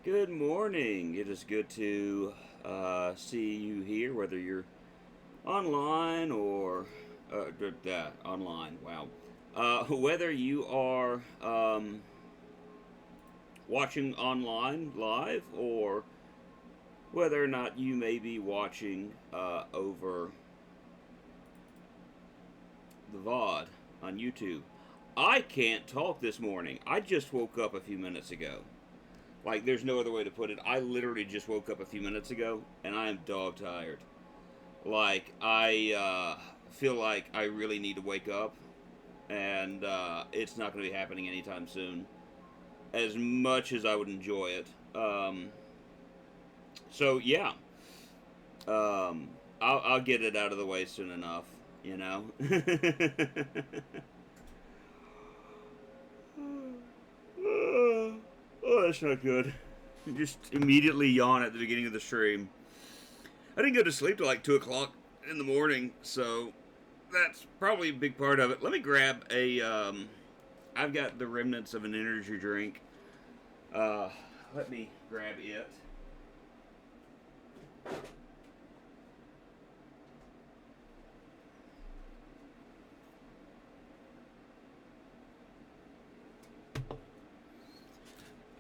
Good morning. It is good to see you here, whether you're online or online. Wow. Whether you are watching online live or whether or not you may be watching over the VOD on YouTube. I can't talk this morning. I just woke up a few minutes ago. Like, there's no other way to put it. I literally just woke up a few minutes ago, and I am dog tired. Like, I feel like I really need to wake up, and it's not going to be happening anytime soon. As much as I would enjoy it. So, yeah. I'll get it out of the way soon enough, you know? Oh, that's not good. You just immediately yawn at the beginning of the stream. I didn't go to sleep till like 2 o'clock in the morning, so that's probably a big part of it. Let me grab a. I've got the remnants of an energy drink. Uh, Let me grab it.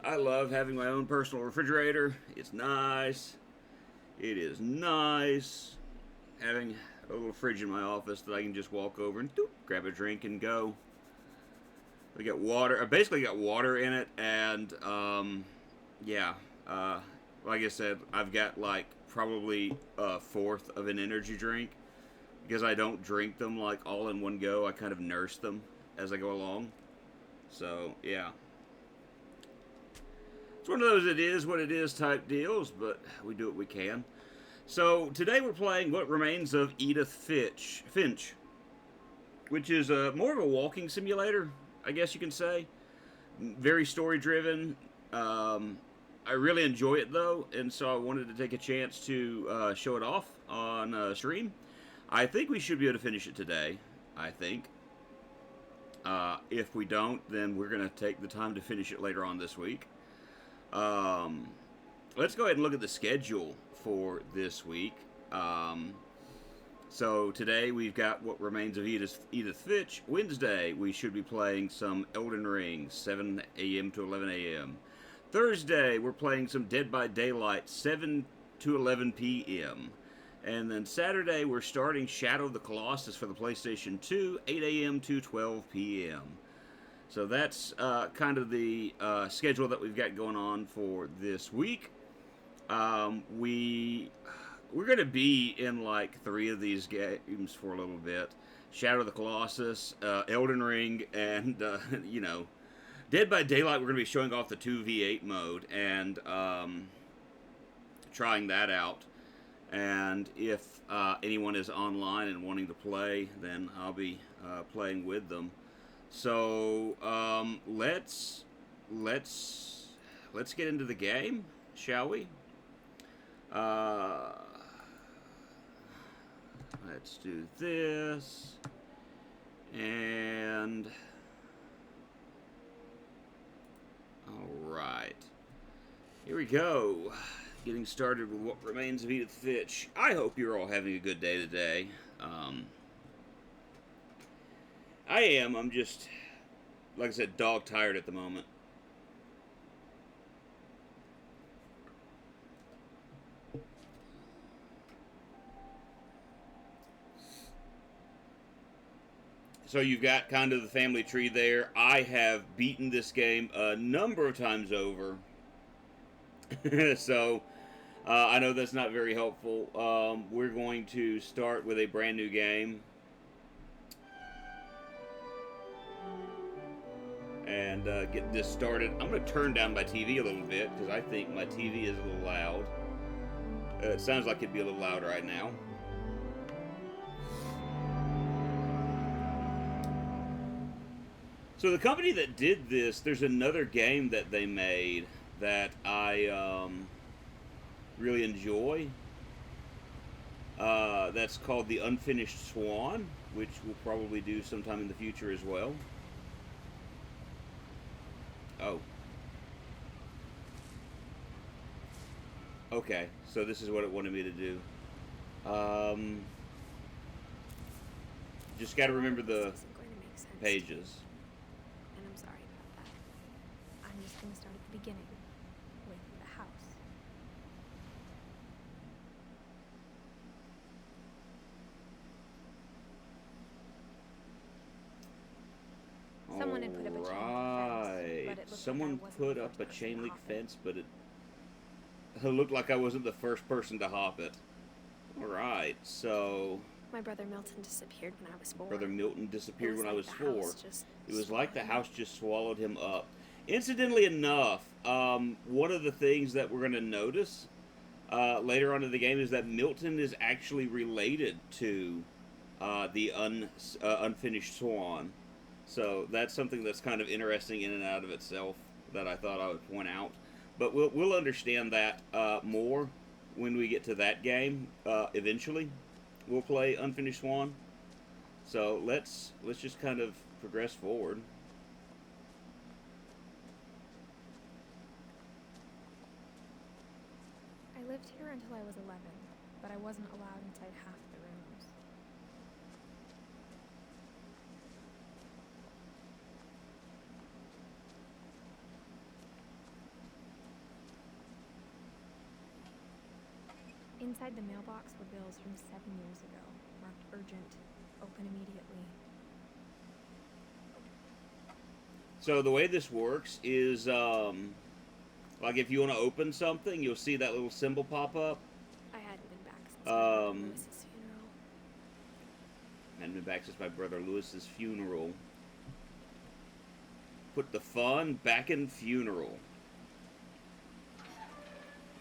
I love having my own personal refrigerator. It's nice. It is nice having a little fridge in my office that I can just walk over and doop, grab a drink and go. I got water. I basically got water in it, and yeah. Like I said, I've got like probably a fourth of an energy drink because I don't drink them like all in one go. I kind of nurse them as I go along. So yeah, it's one of those it is what it is type deals, but we do what we can. So today we're playing What Remains of Edith Finch, which is more of a walking simulator, I guess you can say. Very story driven. I really enjoy it though, and so I wanted to take a chance to show it off on stream. I think we should be able to finish it today. I think. If we don't, then we're going to take the time to finish it later on this week. Um, let's go ahead and look at the schedule for this week. So today we've got What Remains of Edith Finch. Wednesday we should be playing some Elden Ring, 7 a.m. to 11 a.m. Thursday we're playing some Dead by Daylight, 7 to 11 p.m. And then Saturday we're starting Shadow of the Colossus for the PlayStation 2, 8 a.m. to 12 p.m. So that's kind of the schedule that we've got going on for this week. We're going to be in like three of these games for a little bit: Shadow of the Colossus, Elden Ring, and Dead by Daylight. We're going to be showing off the 2v8 mode and trying that out. And if anyone is online and wanting to play, then I'll be playing with them. So let's get into the game, shall we? Uh, let's do this. And all right, here we go. Getting started with What Remains of Edith Finch. I hope you're all having a good day today. I am. I'm just, like I said, dog tired at the moment. So you've got kind of the family tree there. I have beaten this game a number of times over. So I know that's not very helpful. We're going to start with a brand new game. And get this started. I'm going to turn down my TV a little bit because I think my TV is a little loud. It sounds like it'd be a little loud right now. So the company that did this, there's another game that they made that I really enjoy. That's called The Unfinished Swan, which we'll probably do sometime in the future as well. Oh, Okay, so this is what it wanted me to do. Um, just got to A lot remember of this the isn't going to make sense to you, pages. and I'm sorry about that. I'm just going to start at the beginning, with the house. Someone had put up a chain link fence, Alright. but it looked like I Someone wasn't put the up first a person chain to link hop it. fence, but it looked like I wasn't the first person to hop it. Alright, so My brother Milton disappeared when I was 4. Brother Milton It disappeared was when I like was the 4. house just It was like swallowed the him up. house just swallowed him up. Incidentally enough, one of the things that we're going to notice later on in the game is that Milton is actually related to the unfinished Swan. So that's something that's kind of interesting in and out of itself that I thought I would point out. But we'll understand that more when we get to that game. Eventually, we'll play Unfinished Swan. So let's just kind of progress forward. I lived here until I was 11, but I wasn't allowed inside half the rooms. Inside the mailbox were bills from 7 years ago, marked urgent, open immediately. So the way this works is, like if you want to open something, you'll see that little symbol pop up. I hadn't been back since my brother Um, Lewis's funeral. and been back since my brother Lewis's funeral. Put the fun back in funeral.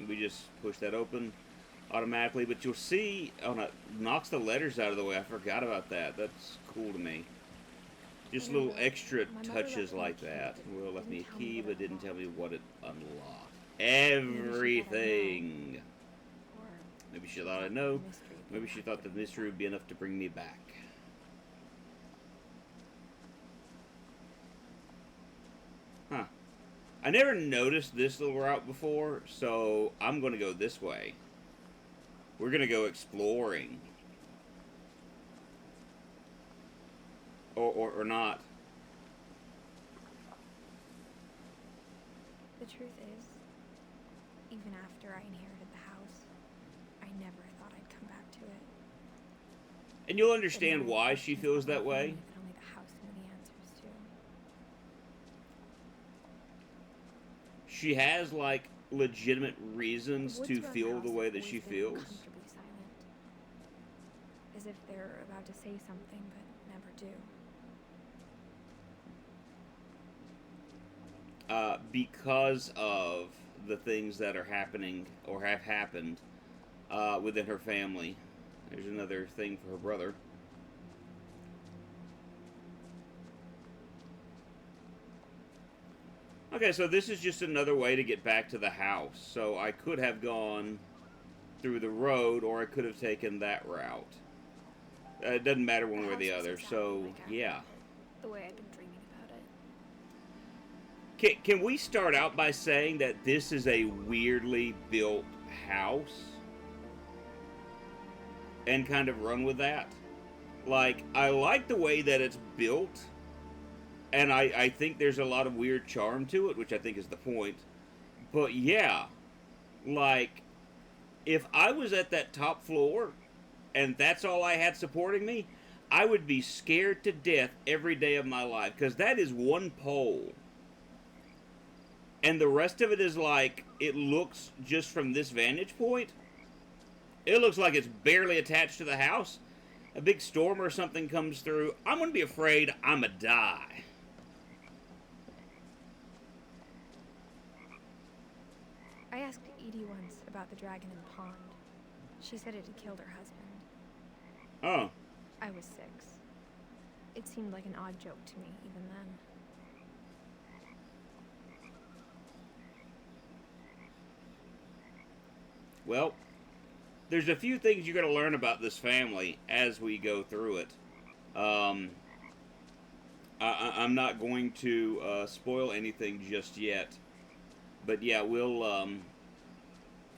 We just push that open automatically, but you'll see, oh no, it knocks the letters out of the way. I forgot about that. That's cool to me. Just little extra touches like that. Well, it left me a key, but didn't tell me what it unlocked. Everything. Or Maybe she thought I'd know. the mystery would be Maybe she enough thought to the bring me mystery back. would be enough to bring me back. Huh. I never noticed this little route before, so I'm going to go this way. We're going to go exploring. Or not. The truth is, even after I inherited the house, I never thought I'd come back to it. And you'll There understand were why she questions feels about that my way. family that only the house knew the answers to. She has, like, legitimate The reasons woods to around feel house the have way that always she been feels. uncomfortably silent, as if they're about to say something but never do. Because of the things that are happening or have happened within her family. There's another thing for her brother. Okay, so this is just another way to get back to the house. So I could have gone through the road, or I could have taken that route. It doesn't matter one way or the house was other. exactly So, like I yeah. remembered, the way I'd been dreaming about it. Can we start out by saying that this is a weirdly built house? And kind of run with that? Like, I like the way that it's built, and I think there's a lot of weird charm to it, which I think is the point. But yeah, like, if I was at that top floor and that's all I had supporting me, I would be scared to death every day of my life, because that is one pole. And the rest of it is like, it looks just from this vantage point. It looks like it's barely attached to the house. A big storm or something comes through, I'm going to be afraid I'm a die. I asked Edie once about the dragon in the pond. She said it had killed her husband. Oh. I was 6. It seemed like an odd joke to me even then. Well, there's a few things you're going to learn about this family as we go through it. I'm not going to spoil anything just yet. But yeah,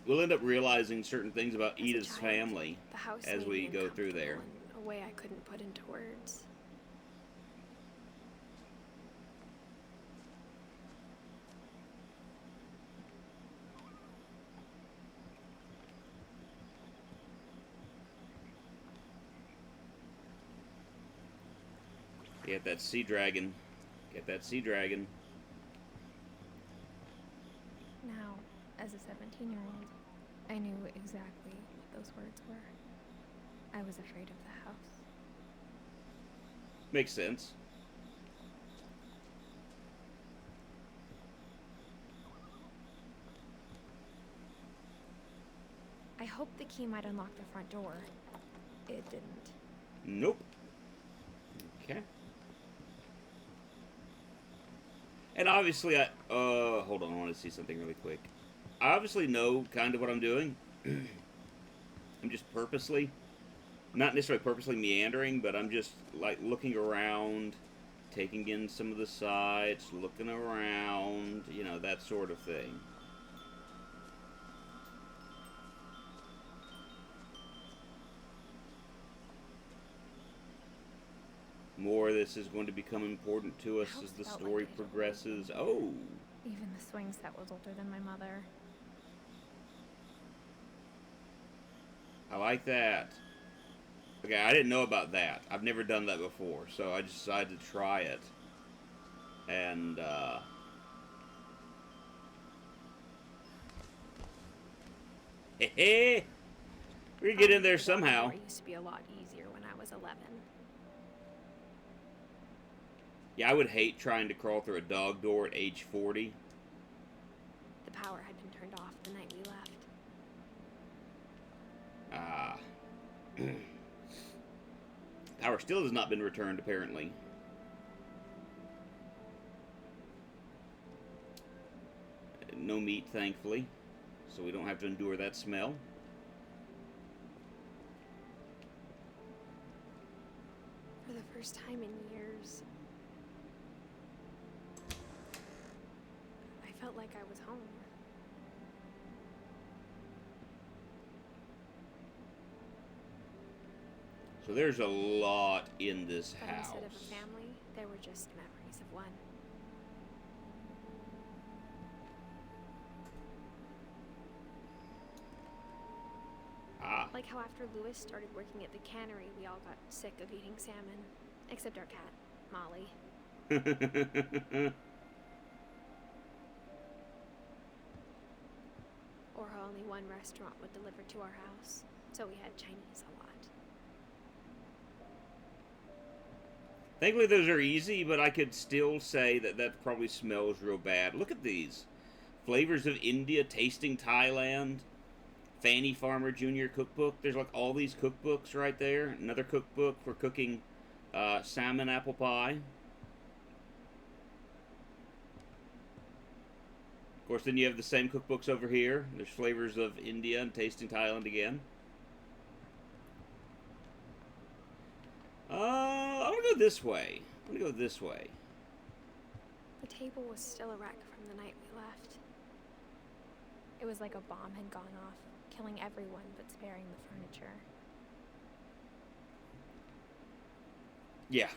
we'll end up realizing certain things about As a Edith's child, family the house as made we me go through there. uncomfortable in a way I couldn't put into words. Get that sea dragon. Get that sea dragon. Now, as a 17-year-old, I knew exactly what those words were. I was afraid of the house. Makes sense. I hoped the key might unlock the front door. It didn't. Nope. Okay. And obviously, hold on, I want to see something really quick. I obviously know kind of what I'm doing. I'm just purposely, not necessarily purposely meandering, but I'm just, like, looking around, taking in some of the sights, looking around, you know, that sort of thing. More of this is going to become important to us as the story progresses. Oh! Even the swing set was older than my mother. I like that. Okay, I didn't know about that. I've never done that before, so I just decided to try it. And, we're gonna get in there somehow. It used to be a lot easier when I was 11. Yeah, I would hate trying to crawl through a dog door at age 40. The power had been turned off the night we left. Ah. Power still has not been returned, apparently. No meat, thankfully. So we don't have to endure that smell. For the first time in years, I felt like I was home. So there's a lot in this But house. instead of a family, there were just memories of one. Ah. Like how after Lewis started working at the cannery, we all got sick of eating salmon. Except our cat, Molly. Or how only one restaurant would deliver to our house, so we had Chinese a lot. Thankfully, those are easy, but I could still say that that probably smells real bad. Look at these. Flavors of India, Tasting Thailand, Fanny Farmer Jr. Cookbook. There's like all these cookbooks right there. Another cookbook for cooking salmon apple pie. Of course, then you have the same cookbooks over here. There's Flavors of India and Tasting Thailand again. I'm gonna go this way. I'm gonna go this way. The table was still a wreck from the night we left. It was like a bomb had gone off, killing everyone but sparing the furniture. Yeah.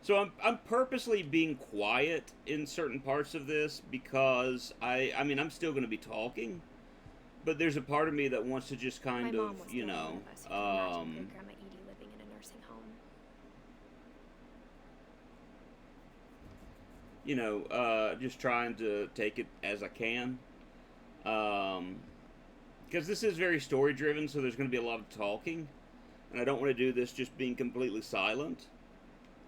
So I'm purposely being quiet in certain parts of this because I mean I'm still going to be talking, but there's a part of me that wants to just kind My of, mom was you the only know, one of us who could imagine their Grandma Edie living in a nursing home. just trying to take it as I can. Because this is very story driven, so there's going to be a lot of talking, and I don't want to do this just being completely silent.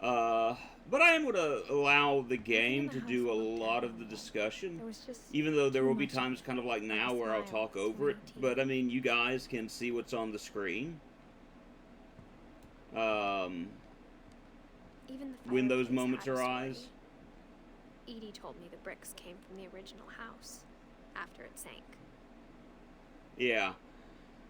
But I am going to allow the game to do a lot of the discussion, even though there will be times kind of like now where I'll talk over it. But I mean, you guys can see what's on the screen. When those moments arise. Edie told me the bricks came from the original house after it sank. Yeah.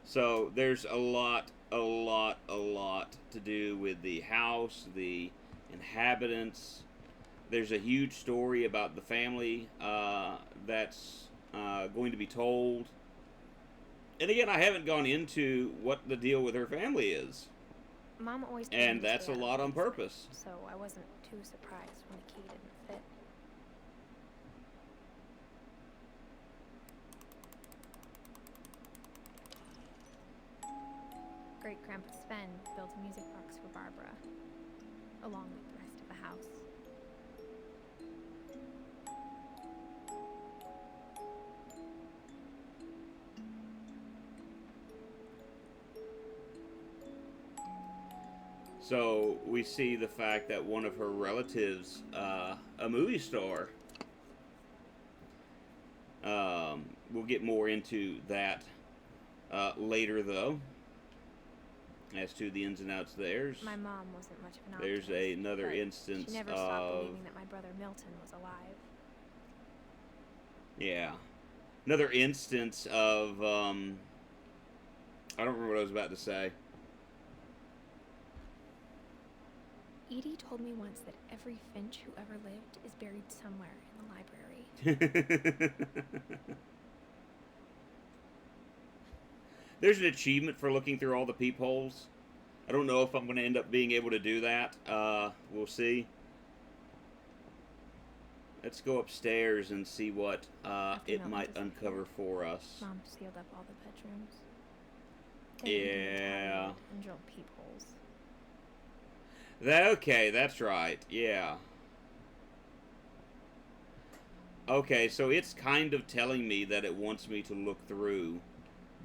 So there's a lot to do with the house, the inhabitants. There's a huge story about the family that's going to be told. And again, I haven't gone into what the deal with her family is. Mom always told me And to that's stay a out of lot on things, purpose. so I wasn't too surprised when the key didn't fit. Great Grandpa Sven built a music box for Barbara, along with the rest of the house. So we see the fact that one of her relatives, a movie star, we'll get more into that later, though, as to the ins and outs there. My mom wasn't much of an There's optimist, another but instance she never stopped of... believing that my brother Milton was alive. Yeah. Another instance of, I don't remember what I was about to say. Edie told me once that every Finch who ever lived is buried somewhere in the library. There's an achievement for looking through all the peepholes. I don't know if I'm going to end up being able to do that. We'll see. Let's go upstairs and see what it might uncover for us. Mom sealed up all the bedrooms. Yeah. And drilled peepholes. Okay, that's right. Yeah. Okay, so it's kind of telling me that it wants me to look through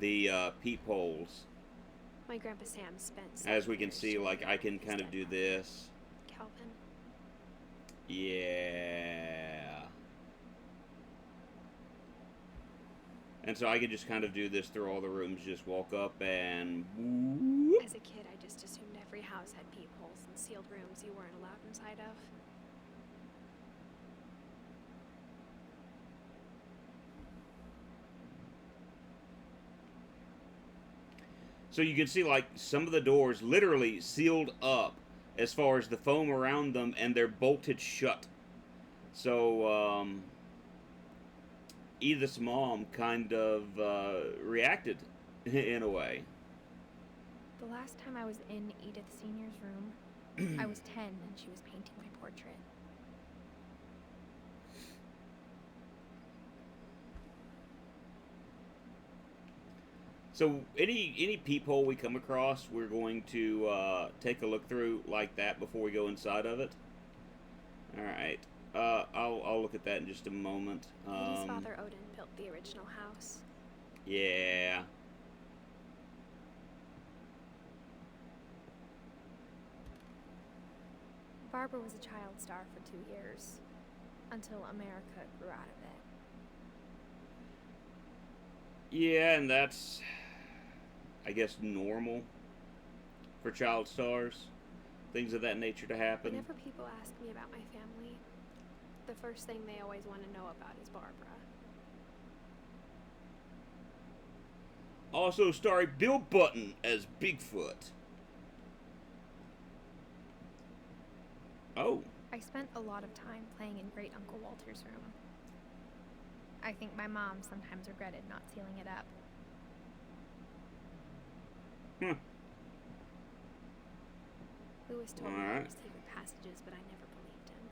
the peepholes. My Grandpa Sam spent As we can see, like, I can kind of do this. Calvin. Yeah. And so I can just kind of do this through all the rooms, just walk up and whoop. As a kid, I just assumed every house had peepholes and sealed rooms you weren't allowed inside of. So you can see, like, some of the doors literally sealed up as far as the foam around them, and they're bolted shut. So, Edith's mom kind of reacted in a way. The last time I was in Edith Sr.'s room, I was 10 and she was painting my portrait. So any peephole we come across, we're going to take a look through like that before we go inside of it. All right. I'll look at that in just a moment. Edie's father Odin built the original house. Yeah. Barbara was a child star for 2 years, until America grew out of it. Yeah, and that's, I guess, normal for child stars. Things of that nature to happen. Whenever people ask me about my family, the first thing they always want to know about is Barbara. Also starring Bill Button as Bigfoot. Oh. I spent a lot of time playing in Great Uncle Walter's room. I think my mom sometimes regretted not sealing it up. Lewis told me there were secret passages, but I never believed him.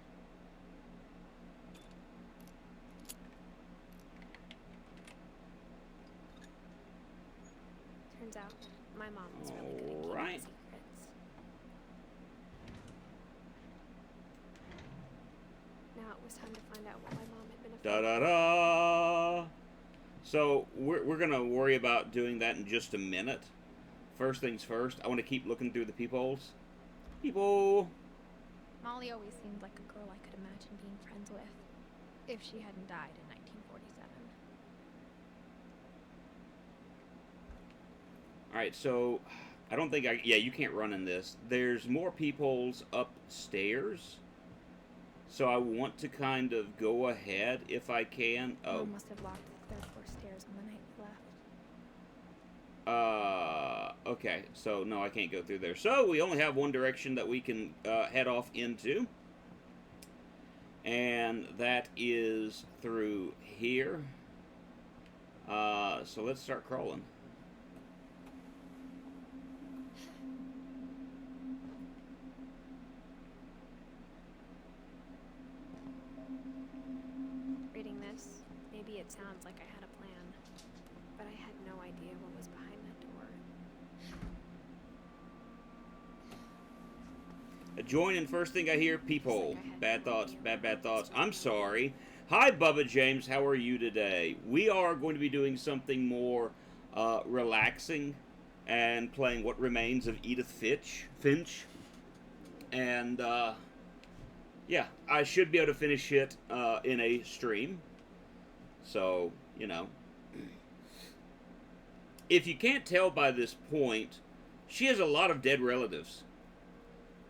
Turns out, my mom was really good at keeping secrets. Now it was time to find out what my mom had been afraid of. Da-da-da! So, we're going to worry about doing that in just a minute. First things first, I want to keep looking through the peepholes. Peephole! Molly always seemed like a girl I could imagine being friends with, if she hadn't died in 1947. Alright, so, I don't think yeah, you can't run in this. There's more peepholes upstairs. So I want to kind of go ahead if I can. Oh. Mom must have locked the third floor stairs on the night we left. Okay, so no, I can't go through there. So we only have one direction that we can head off into. And that is through here. So let's start crawling. it sounds like I had a plan, but I had no idea what was behind that door. Join in first thing I hear, peephole. Just like I had Bad no thoughts, idea bad what thoughts. was I'm going sorry. Hi, Bubba James. How are you today? We are going to be doing something more relaxing and playing What Remains of Edith Finch. And, yeah, I should be able to finish it in a stream. So, you know. If you can't tell by this point, she has a lot of dead relatives.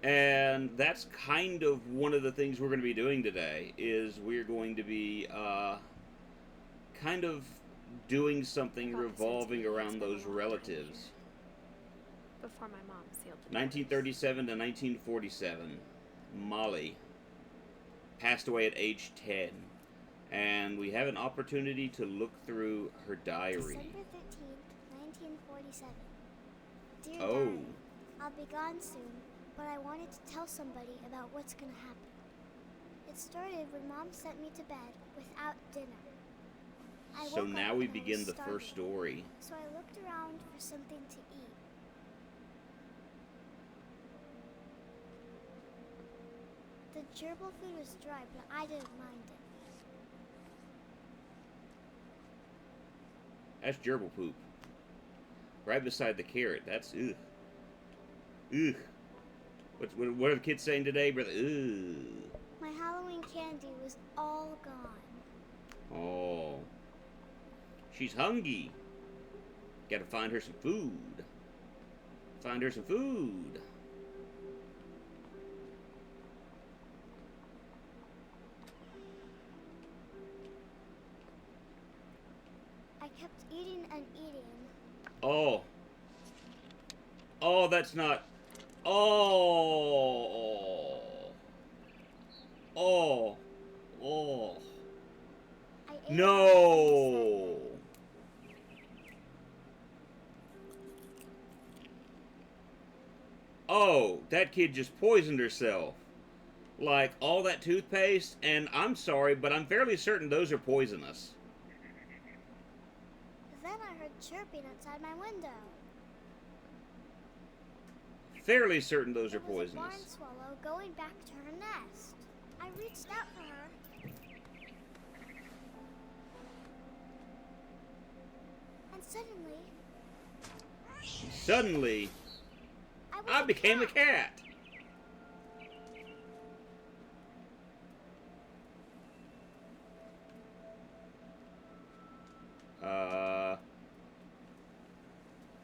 And that's kind of one of the things we're going to be doing today, is we're going to be kind of doing something revolving around those relatives. Before my mom sealed the 1937 to 1947. Molly passed away at age 10. And we have an opportunity to look through her diary. December 13th, 1947. Dear Oh. Dad, I'll be gone soon, but I wanted to tell somebody about what's gonna happen. It started when Mom sent me to bed without dinner. I So woke now up we and I begin was the starving, first story. So I looked around for something to eat. The gerbil food was dry, but I didn't mind it. That's gerbil poop. Right beside the carrot. That's ugh. Ugh. What are the kids saying today, brother? Ugh. My Halloween candy was all gone. Oh. She's hungry. Gotta find her some food. Find her some food. I kept eating and eating. Oh. Oh, that's not. Oh. Oh. Oh. I ate No. Oh, that kid just poisoned herself. Like, all that toothpaste, and I'm sorry, but I'm fairly certain those are poisonous. Then I heard chirping outside my window. Fairly certain those are It was a barn poisonous. swallow going back to her nest. I reached out for her. And Suddenly, I was became a cat.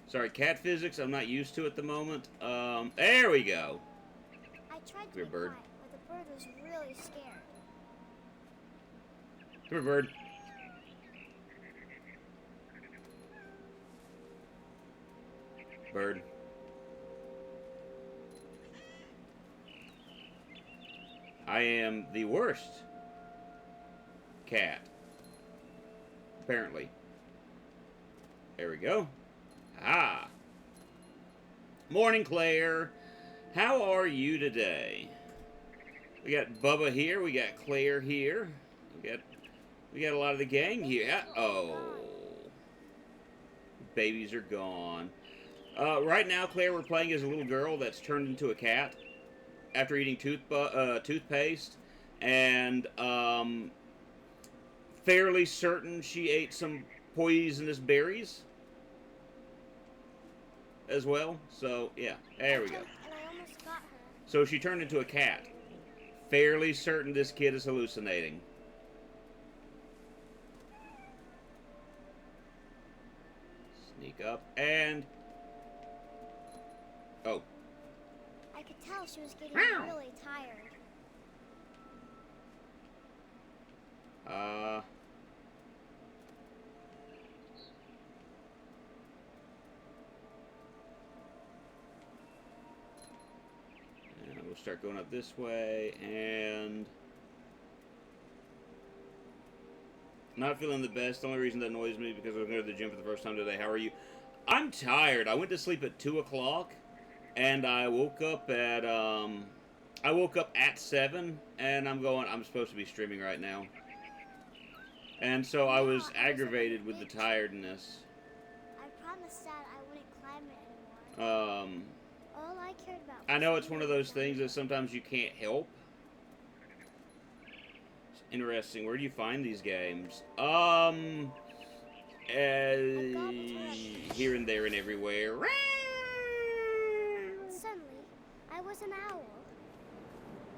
Sorry, cat physics, I'm not used to at the moment. There we go. I tried to Come here, be bird. quiet, but the bird was really scared. Come here, bird. Bird. I am the worst cat. Apparently. There we go. Ah. Morning, Claire. How are you today? We got Bubba here. We got Claire here. We got a lot of the gang here. Oh. Babies are gone. Right now, Claire, we're playing as a little girl that's turned into a cat after eating toothpaste, and fairly certain she ate some poisonous berries as well. So, yeah, there we go. And I almost got her. So she turned into a cat. Fairly certain this kid is hallucinating. Sneak up and... Oh. I could tell she was getting Meow. really tired. And we'll start going up this way, and... Not feeling the best. The only reason that annoys me because I was going to the gym for the first time today. How are you? I'm tired. I went to sleep at 2 o'clock, and I woke up at 7, and I'm supposed to be streaming right now. And so I was Yeah, I was aggravated with the pitch. tiredness. I promised Dad I wouldn't climb it anymore. All I cared about was I know it's being one of with those them. things that sometimes you can't help. It's interesting. Where do you find these games? Here and there and everywhere. Suddenly, I was an owl.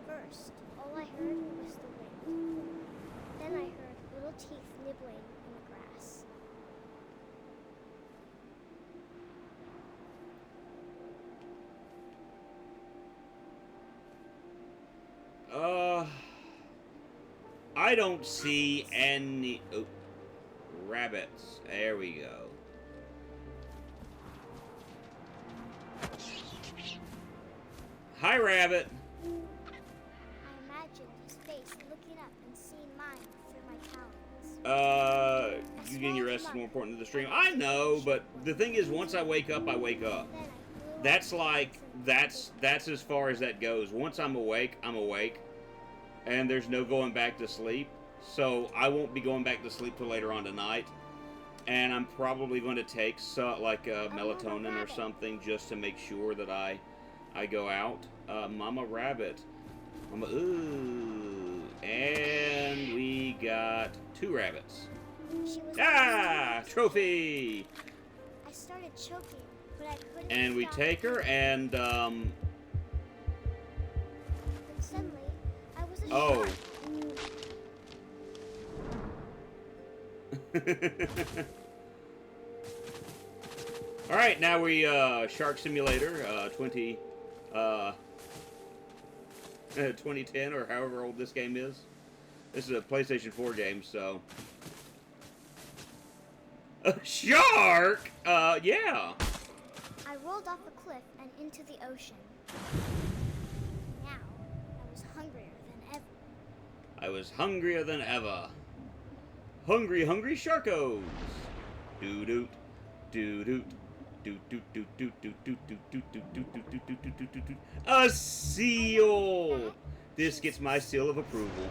First, all I heard was the wind. Then I heard little teeth nibbling in the grass. I don't see any rabbits. There we go. Hi, rabbit. I imagined his face looking up and seeing mine through my talons. You getting your rest is more important than the stream. I know, but the thing is, once I wake up, I wake up. Then I flew That's up like, that's as far as that goes. Once I'm awake, I'm awake. And there's no going back to sleep. So I won't be going back to sleep till later on tonight. And I'm probably going to take melatonin or something just to make sure that I go out. Mama Rabbit. Ooh. And we got 2 rabbits. She was Trophy! I started choking, but I couldn't And we stop. take her and, And suddenly, I was a oh. shark. Alright, now we, Shark Simulator, 2010, or however old this game is. This is a PlayStation 4 game, so... A shark? Yeah. I rolled off a cliff and into the ocean. Now, I was hungrier than ever. I was hungrier than ever. Hungry, hungry sharkos. Doo-doot, doo-doot. A seal! This gets my seal of approval.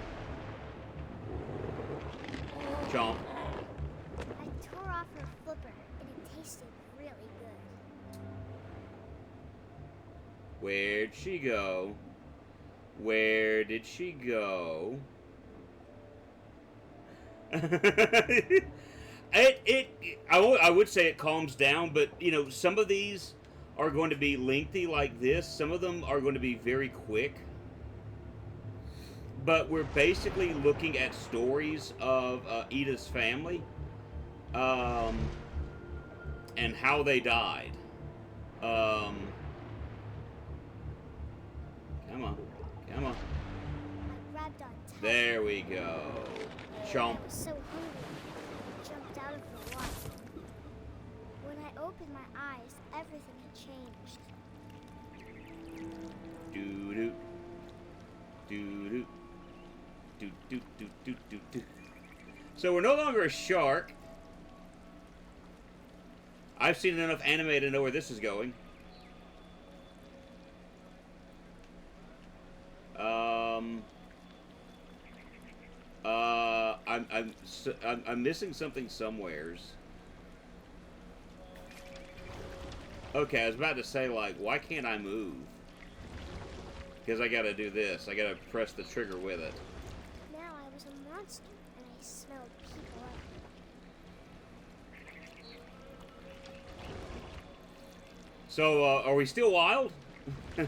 Chomp. I tore off her flipper, and it tasted really good. Where'd she go? Where did she go? I would say it calms down, but you know, some of these are going to be lengthy like this. Some of them are going to be very quick. But we're basically looking at stories of Edith's family, and how they died. Come on, come on. I grabbed on tight. There we go. Chomp. I was so hungry, I jumped out of the water. When I opened my eyes, everything had changed. Doo-doo. Doo-doo. Doo-doo-doo-doo-doo-doo. So we're no longer a shark. I've seen enough anime to know where this is going. I'm missing something somewheres. Okay, I was about to say, like, why can't I move? Because I gotta do this. I gotta press the trigger with it. Now I was a monster, and I smelled people up. So, are we still wild?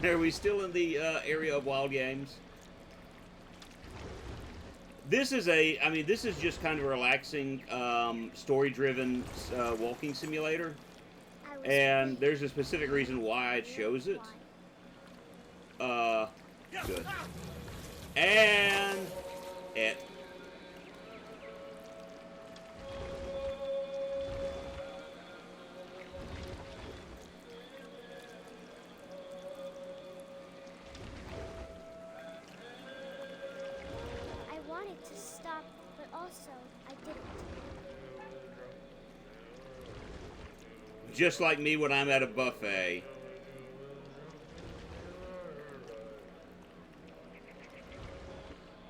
Are we still in the area of wild games? This is this is just kind of a relaxing, story-driven walking simulator. I was And big, there's a specific reason why I chose it. why. Good. And it. I wanted to stop, but also I didn't. Just like me when I'm at a buffet.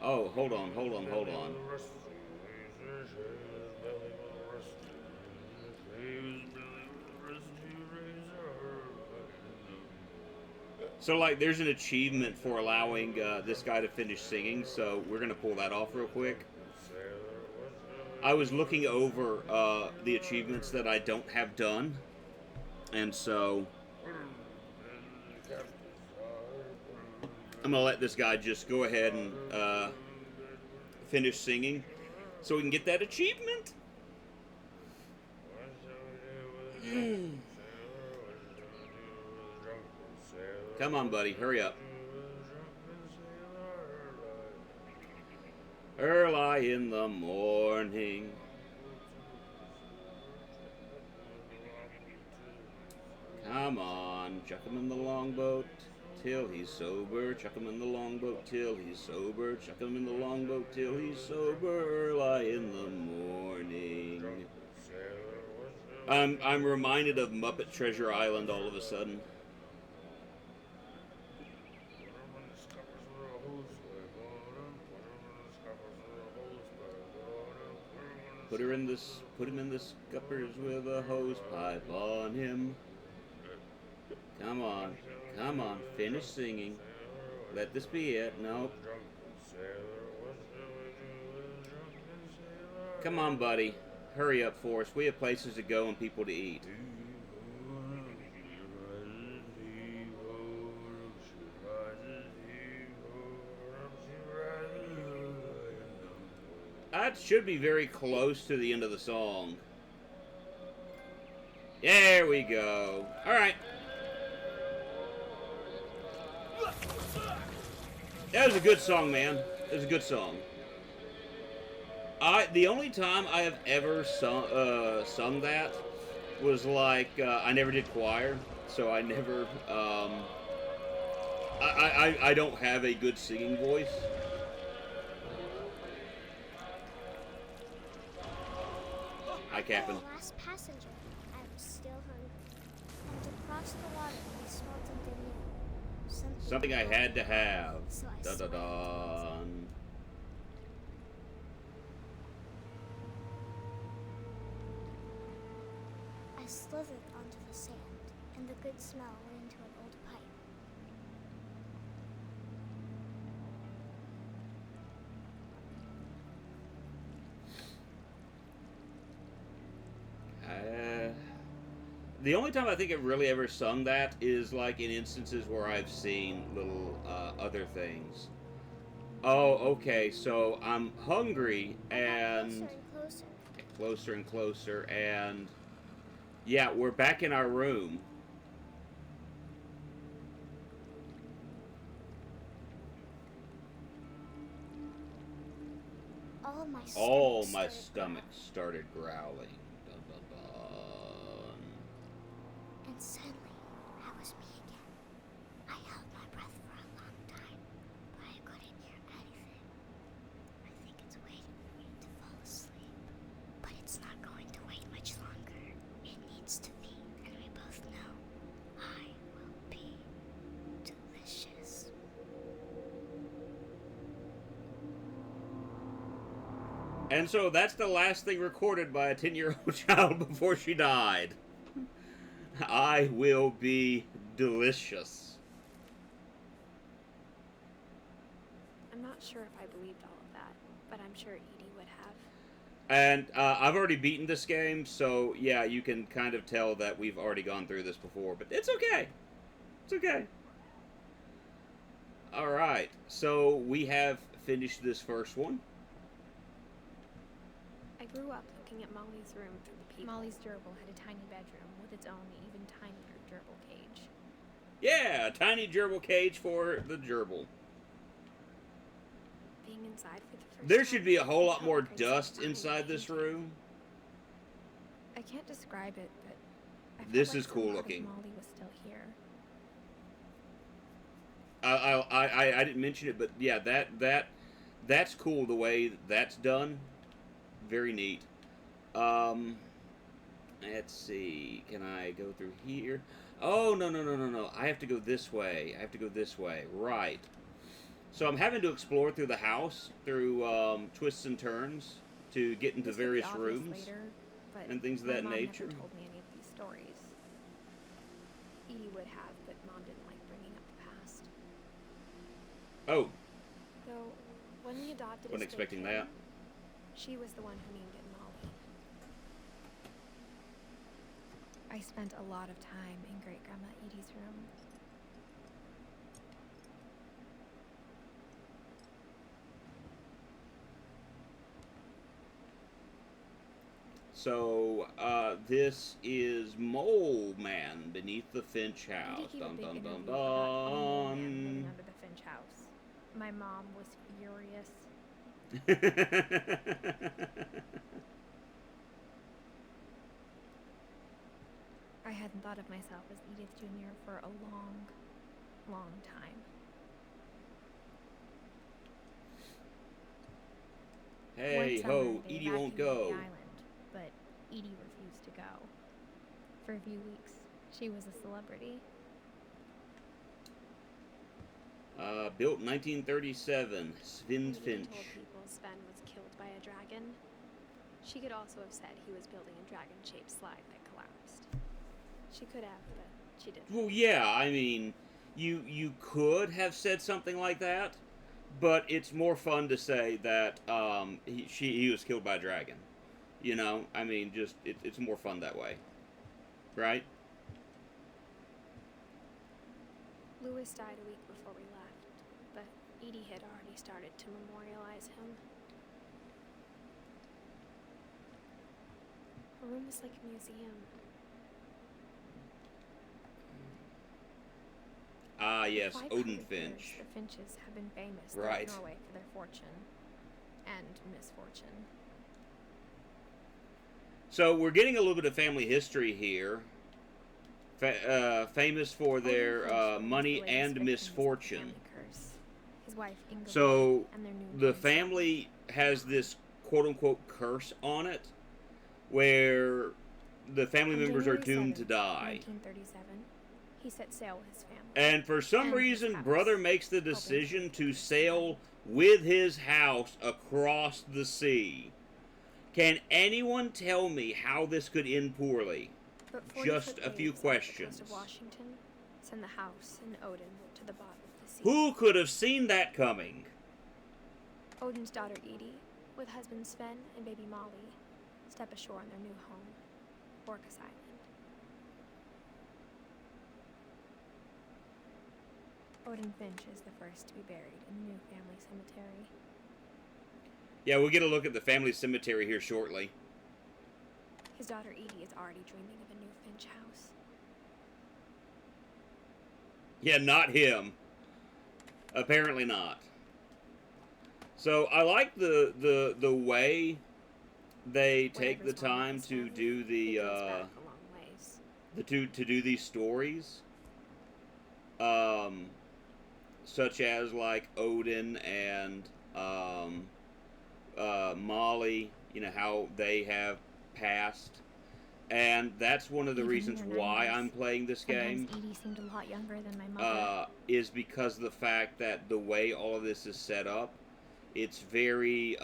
Oh, hold on. So, like, there's an achievement for allowing this guy to finish singing, so we're going to pull that off real quick. I was looking over the achievements that I don't have done, and so I'm going to let this guy just go ahead and finish singing so we can get that achievement. Come on, buddy, hurry up. Early in the morning. Come on, chuck him in the longboat till he's sober. Chuck him in the longboat till he's sober. Chuck him in the longboat till he's sober. Early in the morning. I'm reminded of Muppet Treasure Island all of a sudden. Put him in the scuppers with a hose pipe on him. Come on, finish singing. Let this be it. Nope. Come on, buddy. Hurry up for us. We have places to go and people to eat. That should be very close to the end of the song. There we go. Alright. That was a good song, man. It was a good song. The only time I have ever sung that was like, I never did choir, so I never, I don't have a good singing voice. Hi, Captain. The last passenger. I was still hungry. And across the water, I smelled something new. Something I had to have. So I Da da swam da. I slithered onto the sand, and the good smell went into an old pipe. The only time I think I've really ever sung that is like in instances where I've seen little other things. Oh, okay, so I'm hungry and Closer and closer. and yeah, we're back in our room. All my My stomach stomach growled. started growling. Dun, dun, dun. And suddenly, that was me again. I held my breath for a long time, but I couldn't hear anything. I think it's waiting for me to fall asleep. But it's not going to wait much longer. It needs to be, and we both know I will be delicious. And so that's the last thing recorded by a 10-year-old child before she died. I will be delicious. I'm not sure if I believed all of that, but I'm sure Edie would have. And I've already beaten this game, so yeah, you can kind of tell that we've already gone through this before, but it's okay. It's okay. Alright, so we have finished this first one. I grew up looking at Molly's room through the peephole. Molly's gerbil had a tiny bedroom with its own even tinier gerbil cage. Yeah, a tiny gerbil cage for the gerbil. Being inside for the first There time, should be a whole I lot felt more like I'd dust seen Molly inside this painted. room. I can't describe it, but I felt This like is cool a lot of looking. Molly was still here. I didn't mention it, but yeah, that's cool the way that's done. Very neat. Let's see. Can I go through here? Oh, no. I have to go this way. Right. So I'm having to explore through the house, through twists and turns, to get into This would be various obvious rooms later, but and things of my that mom nature. never told me any of these stories. Edie would have, but Mom didn't like bringing up the Oh, Though, when we adopted wasn't a stray expecting kitten, that. she was the one who named it Molly. I spent a lot of time in Great Grandma Edie's room. So, this is Mole Man beneath the Finch We house. did give a Dun big dun dun interview about a mole man living dun. under the Finch house. My mom was furious. I hadn't thought of myself as Edith Jr. for a long, long time. Hey One summer, ho, they Edie won't evacuated go. the island, but Edie refused to go. For a few weeks, she was a celebrity. Built in 1937, Sven Edie Finch. told people Sven was killed by a dragon. She could also have said he was building a dragon-shaped slide that collapsed. She could have, but she didn't. Well, yeah, I mean, you could have said something like that, but it's more fun to say that he was killed by a dragon. You know, I mean, just it's more fun that way, right? Louis died a week before we left, but Edie had already started to memorialize him. Her room is like a museum. Ah, yes, For Odin 500 Finch. years, the Finches have been famous Right. throughout Norway for their fortune and misfortune. So we're getting a little bit of family history here. Famous for Odin their Finch was money the latest and victim of the misfortune. family curse. His wife Ingeborg So and their newborn the son. family has this quote-unquote curse on it, where the family On members are January doomed to 7th, die. 1937, he set sail with his family. And for some And his reason, house, brother makes the hoping decision to his sail son. with his house across the sea. Can anyone tell me how this could end poorly? But Just 40-foot a few waves off the questions. coast of Washington send the house and Odin to the bottom of the sea. Who could have seen that coming? Odin's daughter Edie, with husband Sven and baby Molly, step ashore on their new home, Orcas Island. Odin Finch is the first to be buried in the new family cemetery. Yeah, we'll get a look at the family cemetery here shortly. His daughter Edie is already dreaming of a new Finch house. Yeah, not him. Apparently not. So I like the way they take the Whatever's wrong with time this to family, do it the goes back a long ways. to do these stories, such as like Odin and Molly. You know how they have passed, and that's one of the Even in reasons their why 90s. I'm playing this game. Sometimes Edie seemed a lot younger than my mother. Is because of the fact that the way all of this is set up, it's very,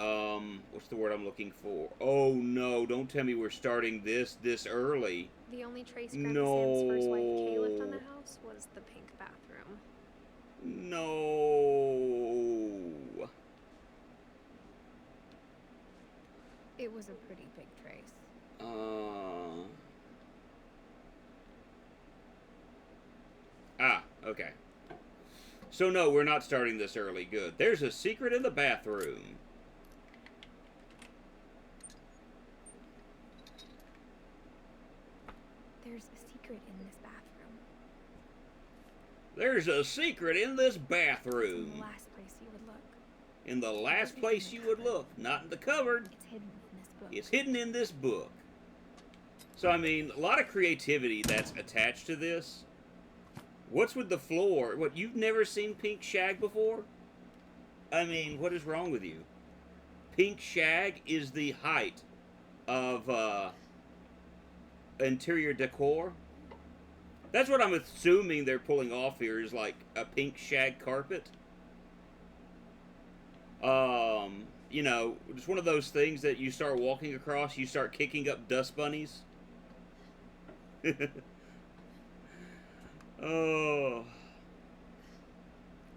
what's the word I'm looking for? Oh no, don't tell me we're starting this early. The only trace Grandma Sam's first wife Kay left on the No. house was the pink bathroom. No. It was a pretty big trace. Okay. So no, we're not starting this early. Good. There's a secret in the bathroom. There's a secret in this bathroom. There's a secret in this It's in bathroom. the last place you would look. In the last place you would look, not in the cupboard. It's hidden in this book. It's hidden in this book. So, I mean, a lot of creativity that's attached to this. What's with the floor? What, you've never seen pink shag before? I mean, what is wrong with you? Pink shag is the height of interior decor. That's what I'm assuming they're pulling off here, is like a pink shag carpet. You know, it's one of those things that you start walking across, you start kicking up dust bunnies. Oh.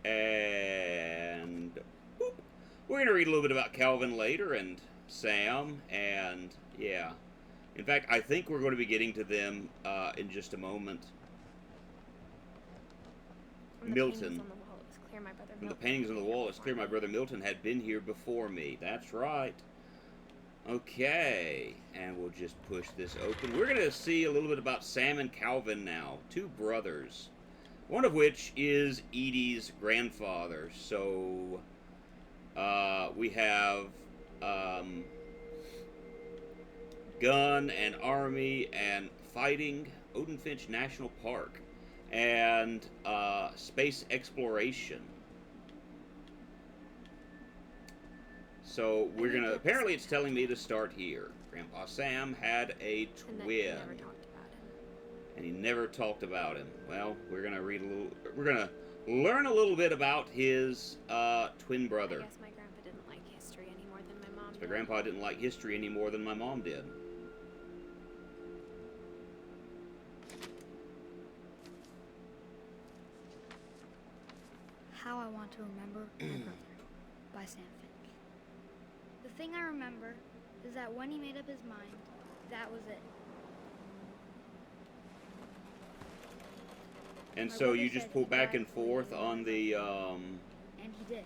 And We're going to read a little bit about Calvin later, and Sam, and yeah. In fact, I think we're going to be getting to them in just a moment. From the Milton. paintings on the wall, it was clear my brother From the Milton paintings on the had been wall, here it's clear my before brother Milton had been here before me. That's right. Okay, and we'll just push this open. We're going to see a little bit about Sam and Calvin now, two brothers. One of which is Edie's grandfather. So, we have gun and army and fighting, Odin Finch National Park, and space exploration. So we're gonna, apparently it's telling me to start here. Grandpa Sam had a and that twin. he never talked about him. And he never talked about him. Well, we're gonna read a little, we're gonna learn a little bit about his twin brother. I guess my grandpa didn't like history any more than my mom My did. grandpa didn't like history any more than my mom did. How I Want to Remember My Brother by Sam Finch. The thing I remember is that when he made up his mind, that was it. And My so brother you just said pull he back died and before he forth knew on what the, And he did.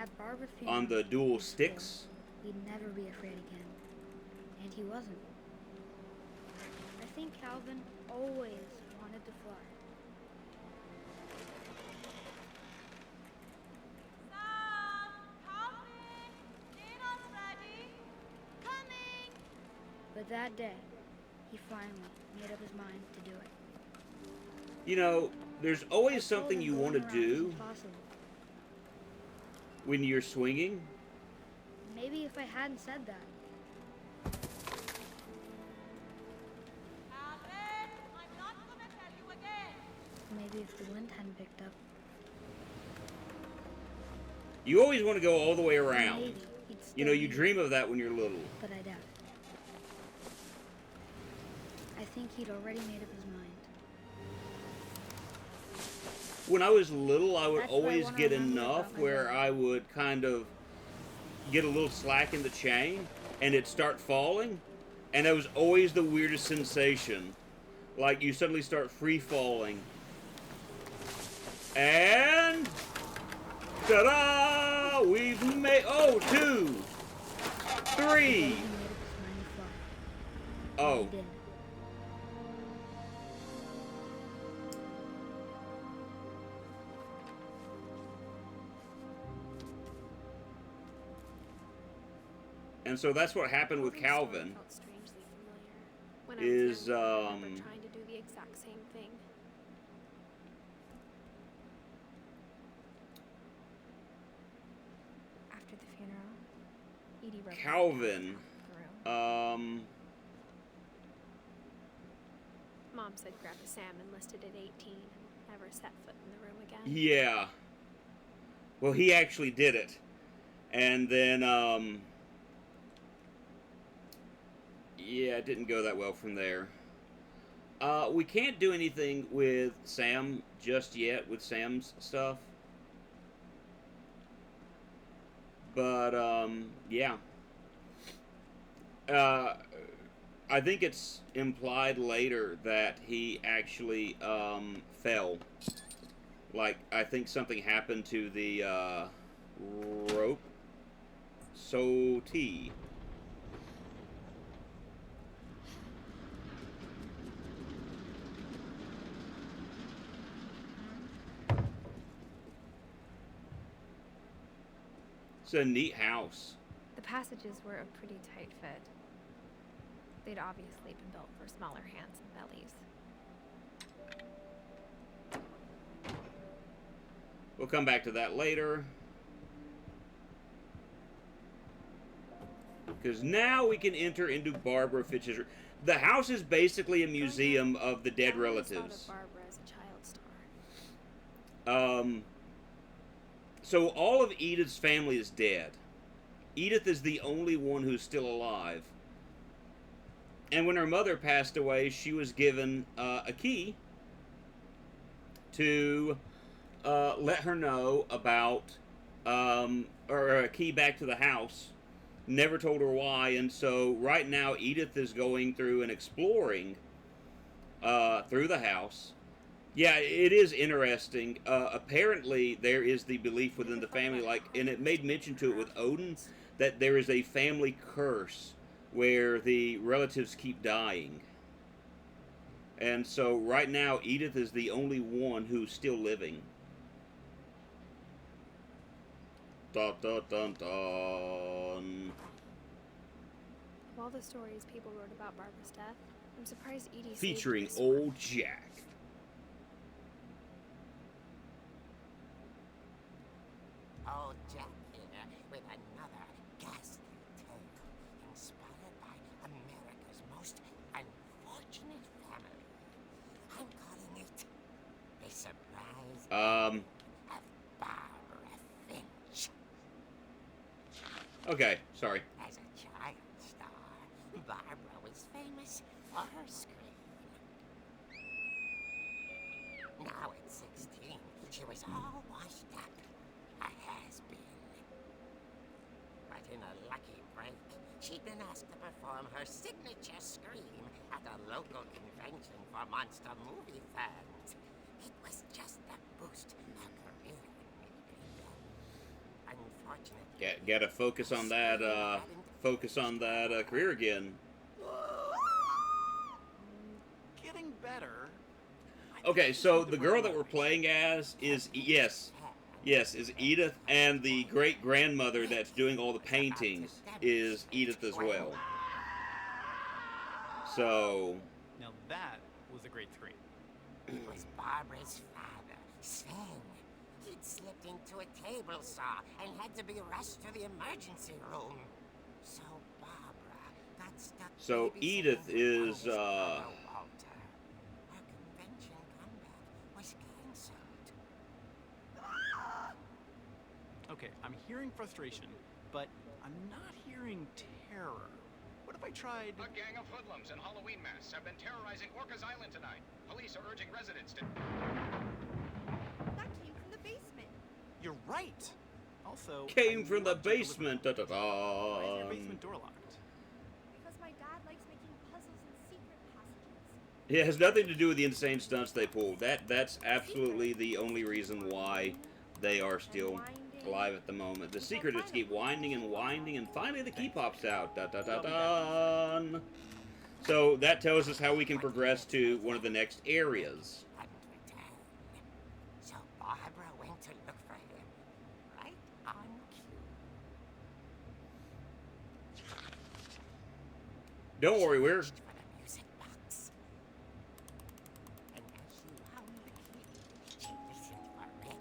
At Barbara's funeral, on the he dual swore sticks. he'd never be afraid again. And he wasn't. I think Calvin always wanted to fly. But that day, he finally made up his mind to do it. You know, there's I always told something him you going want to around do isn't possible. when you're swinging. Maybe if I hadn't said that. Calvin, I'm not gonna tell you again. Maybe if the wind hadn't picked up. You always want to go all the way around. Maybe he'd You know, still you be dream of that when you're little. But I doubt it. I think he'd already made up his mind. When I was little, I would That's what I always wanna get remember enough about my where brother. I would kind of get a little slack in the chain and it'd start falling. And that was always the weirdest sensation. Like you suddenly start free falling. And ta-da! We've made, oh, 2, 3. He made up his mind to fly. Oh, He did. and so that's what happened with Calvin's story Calvin. felt strangely familiar. When Is, I was young, I remember um, trying to do the exact same thing. After the funeral, Edie wrote Calvin, the room. Mom said Grandpa Sam enlisted at 18 and never set foot in the room again. Yeah. Well, he actually did it. And then, yeah, it didn't go that well from there. We can't do anything with Sam just yet, with Sam's stuff. But, yeah. I think it's implied later that he actually, fell. Like, I think something happened to the, rope. So T. It's a neat house. The passages were a pretty tight fit. They'd obviously been built for smaller hands and bellies. We'll come back to that later. Because now we can enter into Barbara Fitch's... The house is basically a museum of the dead I always thought relatives. of Barbara as a child star. So all of Edith's family is dead. Edith is the only one who's still alive. And when her mother passed away, she was given a key to let her know about, or a key back to the house. Never told her why, and so right now Edith is going through and exploring through the house. Yeah, it is interesting. Apparently, there is the belief within the family, like, and it made mention to it with Odin, that there is a family curse where the relatives keep dying. And so right now, Edith is the only one who's still living. Dun dun dun dun. Of all the stories people wrote about Barbara's death, I'm surprised Edie saved Featuring this one. Old Jack. Old Jack here with another ghastly tale inspired by America's most unfortunate family. I'm calling it The Surprise of Barbara Finch. Okay, sorry. As a child star, Barbara was famous for her scream. Now at 16, she was all washed up. A has-been. But in a lucky break, she'd been asked to perform her signature scream at a local convention for monster movie fans. It was just the boost her career needed. Unfortunately, Gotta focus on that, career again. Getting better. Okay, so the girl that we're playing as is, yes, is Edith, and the great-grandmother that's doing all the paintings is Edith as well. So, Now that was a great scream. it was Barbara's father, Sven. He'd slipped into a table saw and had to be rushed to the emergency room. So Barbara got stuck. So babysitting Edith her is, oldest brother, Walter. Her convention comeback was cancelled. Okay, I'm hearing frustration, but I'm not hearing terror. What if I tried... A gang of hoodlums in Halloween masks have been terrorizing Orcas Island tonight. Police are urging residents to... That came from the basement. You're right! Also... came I from the love Jack basement. Delivery. Da, da, da. Why is your basement door locked? Because my dad likes making puzzles and secret passages. It has nothing to do with the insane stunts they pulled. That's absolutely the only reason why they are still alive at the moment. The secret is to keep winding and winding, and finally the key pops out. Da da da da. So that tells us how we can progress to one of the next areas. Hadn't returned. So Barbara went to look for him. Right on cue. Don't worry, we're For the music box. And as she wound the key, she listened for Rick.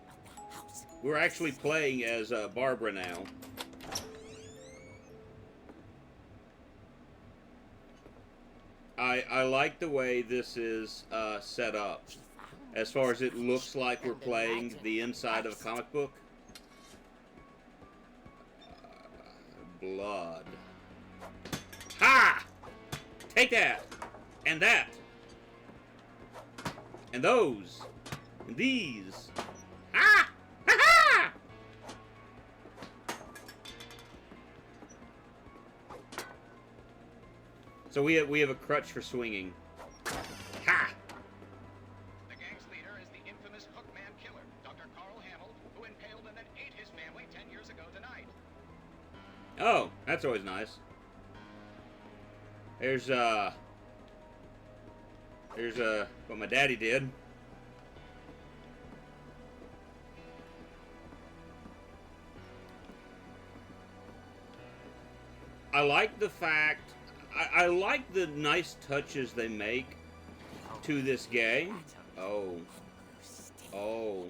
But the house we're actually playing as Barbara now. I like the way this is set up. As far as it looks like we're playing the inside of a comic book. Blood. Ha! Take that! And that! And those! And these! Ha! Ha ha! So we have a crutch for swinging. Ha! The gang's leader is the infamous Hookman killer, Dr. Carl Hamill, who impaled and then ate his family 10 years ago tonight. Oh, that's always nice. There's what my daddy did. I like the fact, I like the nice touches they make to this game. Oh. Oh.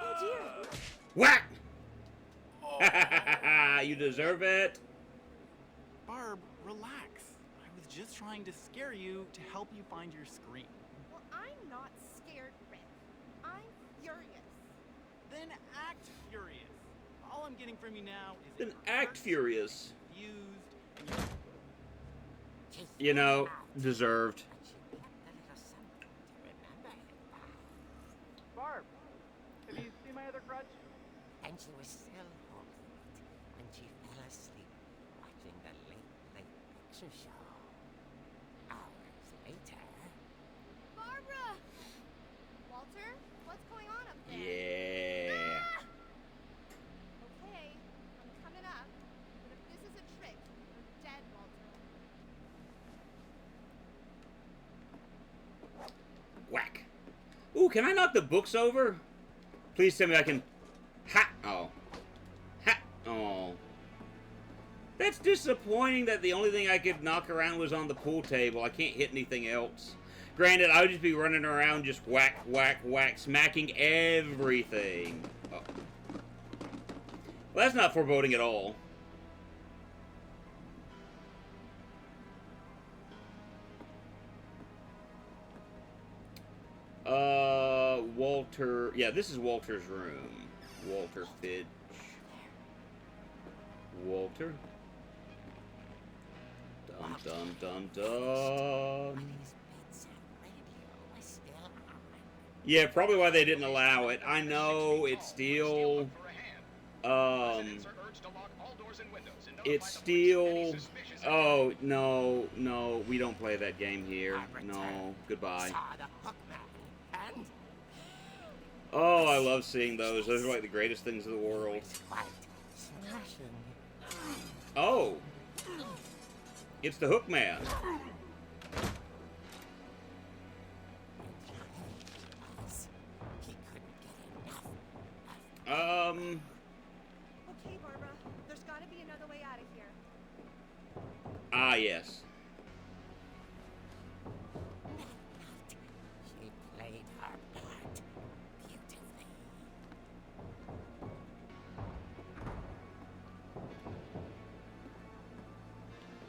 Oh dear. Whack! You deserve it. Barb, relax. I was just trying to scare you to help you find your scream. Well, I'm not scared, Rick. I'm furious. Then act furious. All I'm getting from you now is Then that you're act hurt, furious. confused, and She You know, flew out, deserved. but she kept a little something to remember Crutch? And she was still holding it when she fell asleep watching the Late Late Picture Show. Hours later... Barbara! Walter, what's going on up there? Yeah. Okay, I'm coming up. But if this is a trick, you're dead, Walter. Whack. Ooh, can I knock the books over? Please tell me I can... Ha! Oh. Ha! Oh. That's disappointing that the only thing I could knock around was on the pool table. I can't hit anything else. Granted, I would just be running around just whack, whack, whack, smacking everything. Oh. Well, that's not foreboding at all. Walter... Yeah, this is Walter's room. Walter Fitch. Walter. Dun, dun, dun, dun. His bedside radio was still on. Yeah, probably why they didn't allow it. I know it's still... Look for a hand. Residents are urged to lock all doors and windows and notify It's the police of any still... suspicious Oh, no, no, we don't play that game here. No, goodbye. Saw the Hookman and Oh, I love seeing those. Those are like the greatest things in the world. was quite smashing. Oh! It's the Hookman. He couldn't get enough of Okay, Barbara, there's gotta be another way out of here. Ah, yes. that night. She played her part beautifully.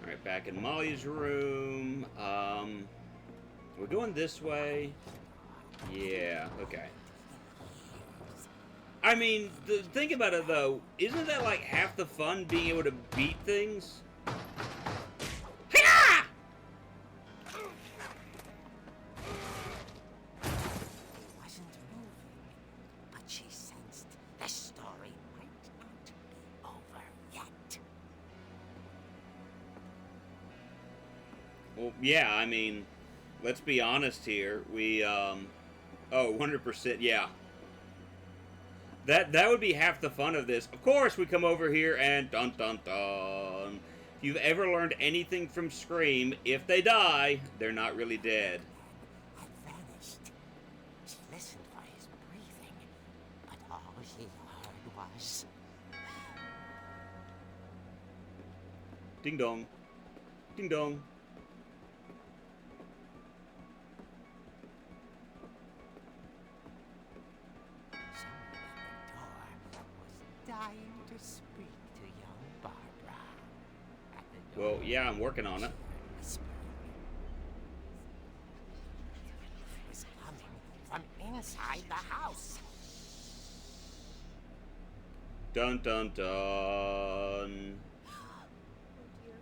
Alright, back in Molly's room. We're going this way. Yeah, okay. I mean, think about it though. Isn't that like half the fun, being able to beat things? Hi-ya! He wasn't moving, but she sensed the story might not be over yet. Well, yeah, I mean, let's be honest here. We, oh, 100%, yeah. That would be half the fun of this. Of course, we come over here and dun dun dun. If you've ever learned anything from Scream, if they die, they're not really dead. Had vanished. She listened for his breathing, but all she heard was Ding dong. Ding dong. someone at the door was dying to speak to young Barbara. At the door, Well, yeah, I'm working on it. whispering. It was coming from inside the house. Dun dun dun. Oh dear.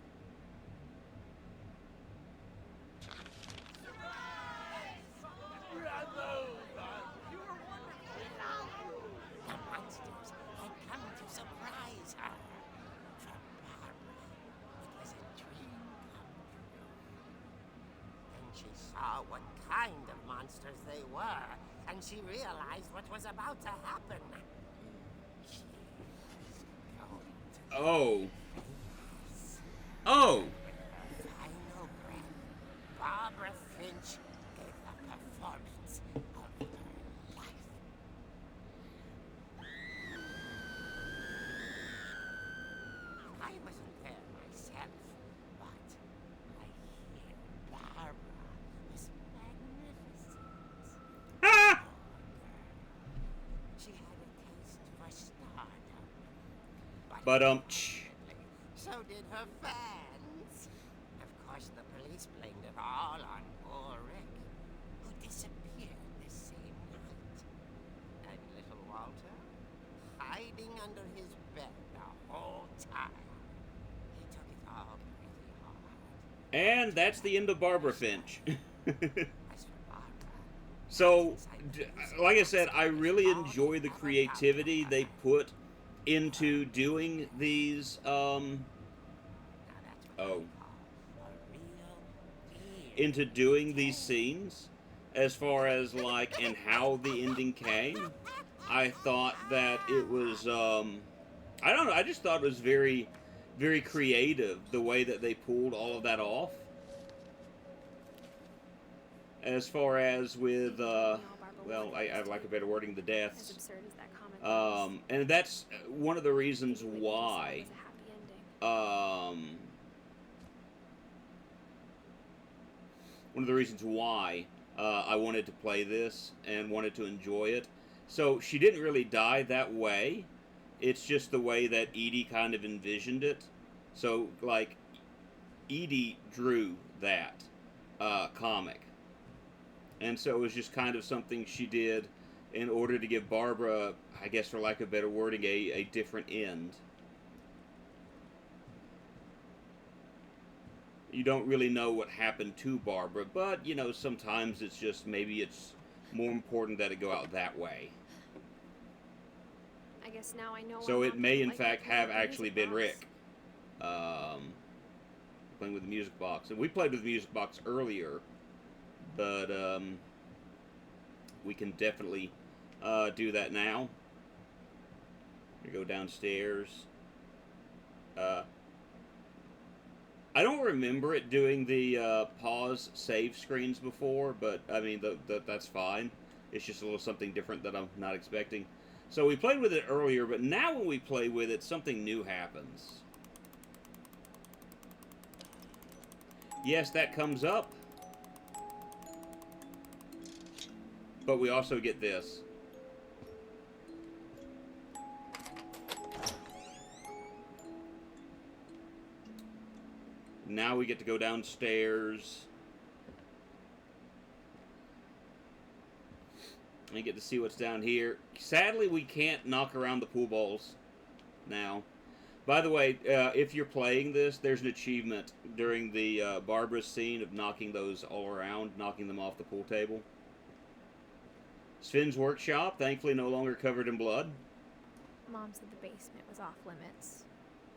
The monsters had come to surprise her. For Barbara, it was a dream come true. Then she saw what kind of monsters they were, and she realized what was about to happen. She was going to Oh. Oh. final breath. Barbara Finch gave the performance of her life. I wasn't there myself, but I hear Barbara was magnificent. Ah! She had a taste for stardom. But So did her fans. Of course, the police blamed it all on poor Rick, who disappeared the same night. And little Walter, hiding under his bed the whole time. He took it all pretty hard. And that's the end of Barbara Finch. As for Barbara, So, like I said, I really enjoy the creativity they put into doing these, into doing these scenes, as far as, like, and how the ending came. I thought that it was, I don't know, I just thought it was very, very creative, the way that they pulled all of that off. As far as with, well, I'd like a better wording, the As deaths. absurd as that comment was, And that's one of the reasons people would think why, this was a happy ending. one of the reasons why I wanted to play this and wanted to enjoy it. So she didn't really die that way. It's just the way that Edie kind of envisioned it. So, like, Edie drew that comic. And so it was just kind of something she did in order to give Barbara, I guess for lack of better wording, a different end. You don't really know what happened to Barbara, but, you know, sometimes it's just, maybe it's more important that it go out that way. I guess now I know. So why it Mom may, didn't in like me fact, playing have with the actually music been box. Rick. Playing with the music box. And we played with the music box earlier, but we can definitely do that now. We go downstairs. I don't remember it doing the pause save screens before, but I mean, that's fine. It's just a little something different that I'm not expecting. So we played with it earlier, but now when we play with it, something new happens. Yes, that comes up. But we also get this. Now we get to go downstairs. And get to see what's down here. Sadly, we can't knock around the pool balls now. By the way, if you're playing this, there's an achievement during the Barbara scene of knocking those all around, knocking them off the pool table. Sven's workshop, thankfully no longer covered in blood. Mom said the basement was off limits,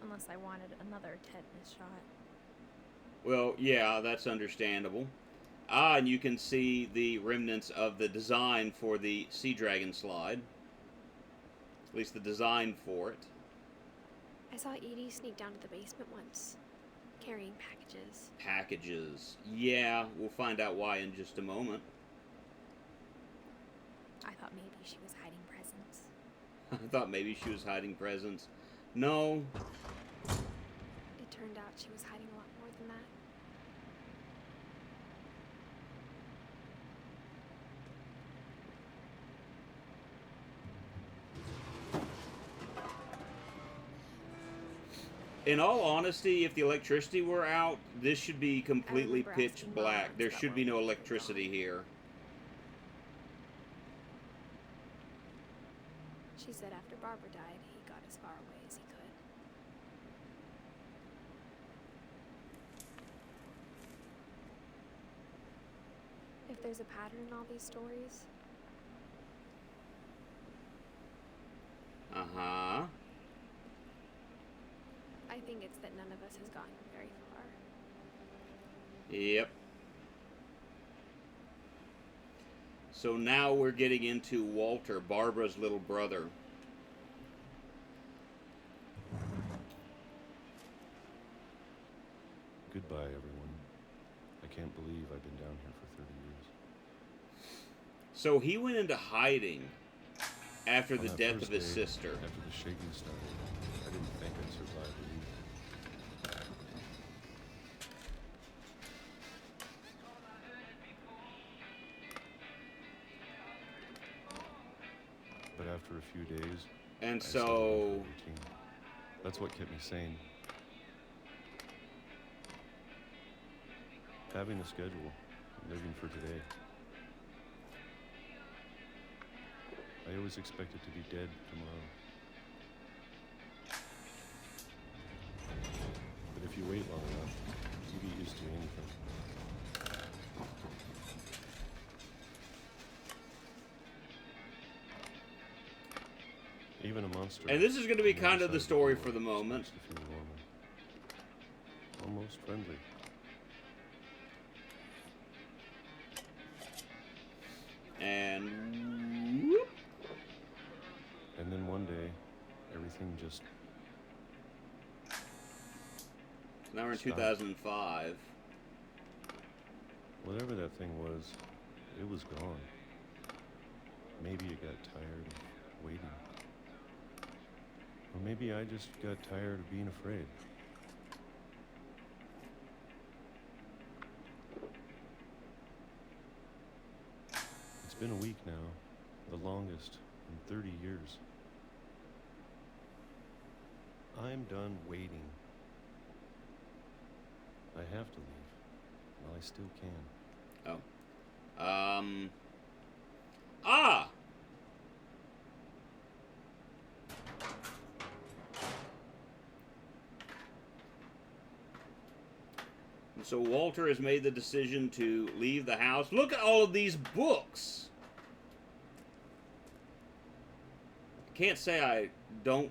unless I wanted another tetanus shot. Well, yeah, that's understandable. Ah, and you can see the remnants of the design for the Sea Dragon slide. At least the design for it. I saw Edie sneak down to the basement once, carrying packages. Packages. Yeah, we'll find out why in just a moment. I thought maybe she was hiding presents. I thought maybe she was hiding presents. No. It turned out she was hiding a lot more than that. In all honesty, if the electricity were out, this should be completely remember pitch asking black. Mom There about should be what no was going electricity on. here. She said after Barbara died, he got as far away as he could. If there's a pattern in all these stories, Uh-huh. I think it's that none of us has gotten very far. Yep. So now we're getting into Walter, Barbara's little brother. Goodbye, everyone. I can't believe I've been down here for 30 years. So he went into hiding after On the that death first of his day, sister. After the shaking started, I didn't think I'd survive a week. But after a few days, And I settled into a so routine. That's what kept me sane. Having a schedule, living for today. I always expected to be dead tomorrow. But if you wait long enough, you get used to anything. Even a monster. And this is going to be on other kind of side the of story door for the moment. starts to feel warmer. Almost friendly. And whoop. And then one day, everything just Now we're in Stop. 2005. Whatever that thing was, it was gone. Maybe it got tired of waiting. Or maybe I just got tired of being afraid. It's been a week now, the longest in 30 years. I'm done waiting. I have to leave. Well, I still can. Oh. Ah! And so Walter has made the decision to leave the house. Look at all of these books. I can't say I don't.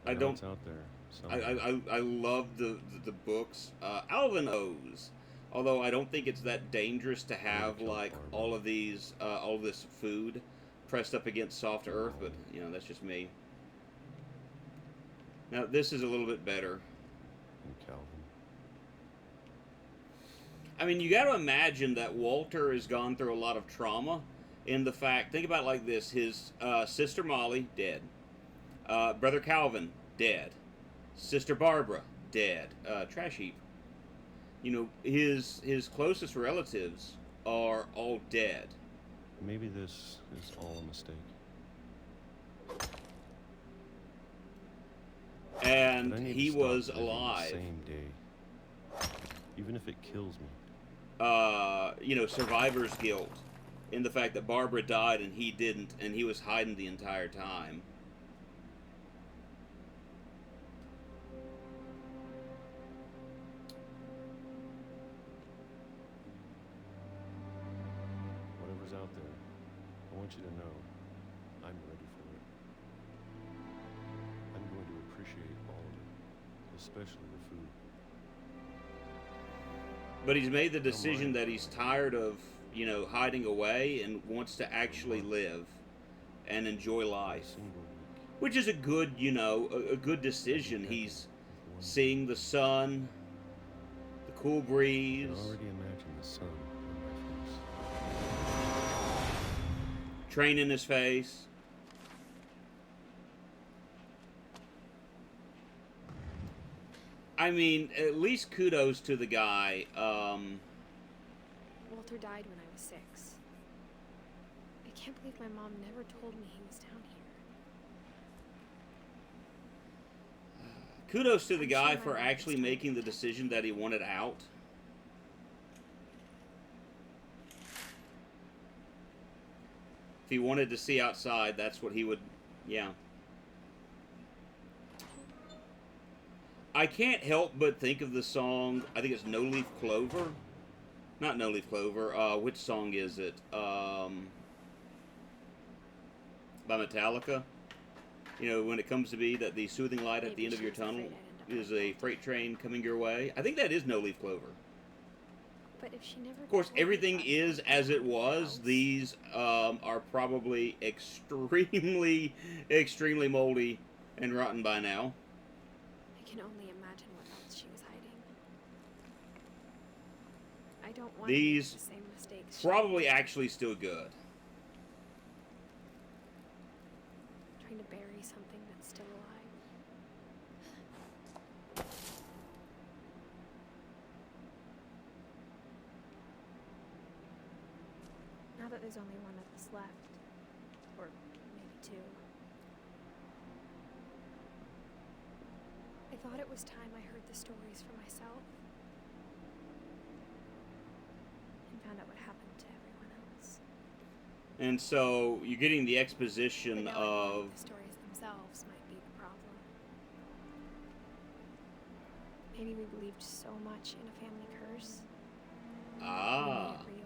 I know don't. It's out there. Somewhere. I love the books. Alvin O's. Although I don't think it's that dangerous to have killed like Barbara. all of these, all this food pressed up against soft earth, but you know that's just me. Now this is a little bit better. And Calvin. I mean, you got to imagine that Walter has gone through a lot of trauma in the fact. Think about it like this: his sister Molly dead, brother Calvin dead, sister Barbara dead, trash heap. You know, his closest relatives are all dead. Maybe this is all a mistake. And But I need to he stop was living the alive. same day. Even if it kills me. You know, survivor's guilt in the fact that Barbara died and he didn't, and he was hiding the entire time. Whatever's out there, I want you to know I'm ready for it. I'm going to appreciate all of it, especially the food. But he's made the decision that he's tired of, you know, hiding away and wants to actually live and enjoy A life. single week. Which is a good, you know, a good decision. He's seeing the sun, the cool I breeze, can already imagine the sun on my face. train in his face. I mean, at least kudos to the guy. Walter died when I was 6. I can't believe my mom never told me he was down here. Kudos to the I'm guy sure my for mom actually was making the tired. decision that he wanted out. If he wanted to see outside, that's what he would, yeah. I can't help but think of the song, I think it's No Leaf Clover. Not No Leaf Clover, which song is it? By Metallica. You know, when it comes to be that the soothing light at the Maybe end of she your was afraid tunnel I'd end up is like a Walter. freight train coming your way. I think that is No Leaf Clover. But if she never Of course, told me everything about is anything as it was. else, These are probably extremely, extremely moldy and rotten by now. I can only imagine what else she was hiding. I don't want These to make the same mistakes. she Probably made, actually still good. trying to bury something that's still alive. Now that there's only one of us left, or maybe 2, I thought it was time I heard the stories for myself and found out what happened to everyone else. And so you're getting the But exposition now I know of the stories themselves might be the problem. Maybe we believed so much in a family curse. We ah. made it real.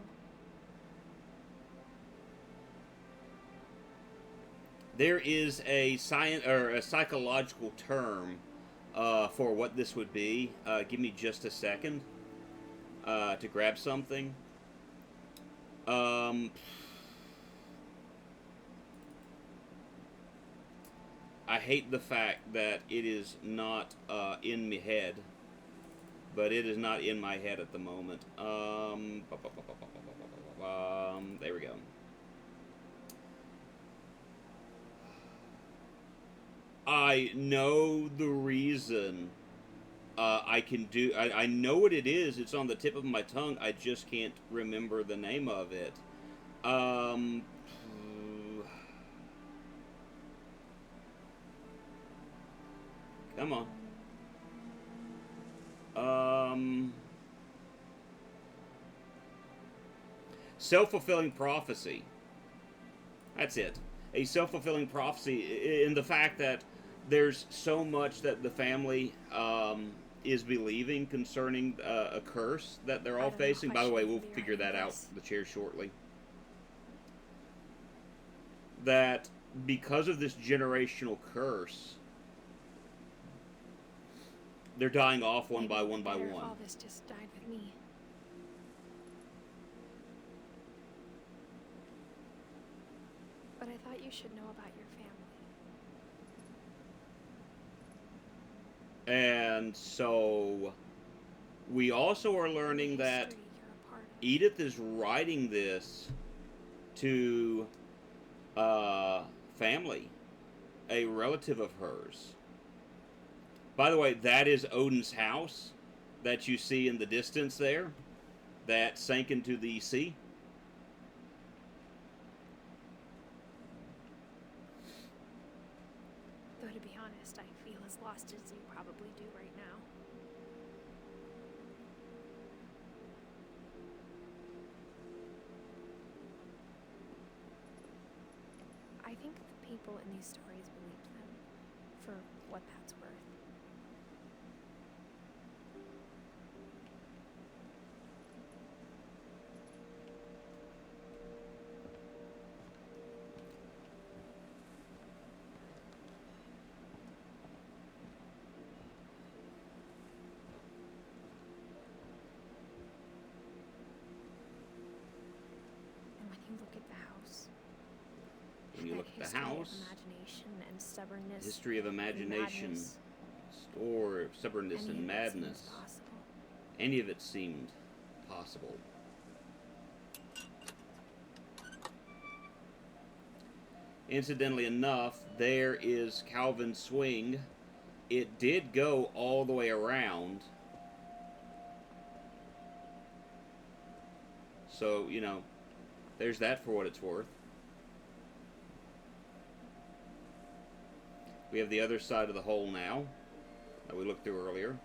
there is a science or a psychological term for what this would be. Give me just a second to grab something. I hate the fact that it is not in my head, but it is not in my head at the moment. There we go. I know the reason. I know what it is. It's on the tip of my tongue. I just can't remember the name of it. Come on. Self-fulfilling prophecy. That's it. A self-fulfilling prophecy in the fact that there's so much that the family is believing concerning a curse that they're all facing. By the way, we'll figure that out in the chair shortly. That because of this generational curse, they're dying off one by one by one. All this just died with me. But I thought you should know about your family. And so we also are learning that History you're a part of. Edith is writing this to family, a relative of hers. By the way, that is Odin's house that you see in the distance there, that sank into the sea. Though to be honest, I feel as lost as you probably do right now. I think the people in these stories believed them, for what that's worth. And when you look at the house, When you that look at the history of house, imagination and stubbornness, history of and imagination, madness, or stubbornness any and of it seems madness, possible. any of it seemed possible. Incidentally enough, there is Calvin's swing. It did go all the way around. So, you know, there's that for what it's worth. We have the other side of the hole now that we looked through earlier.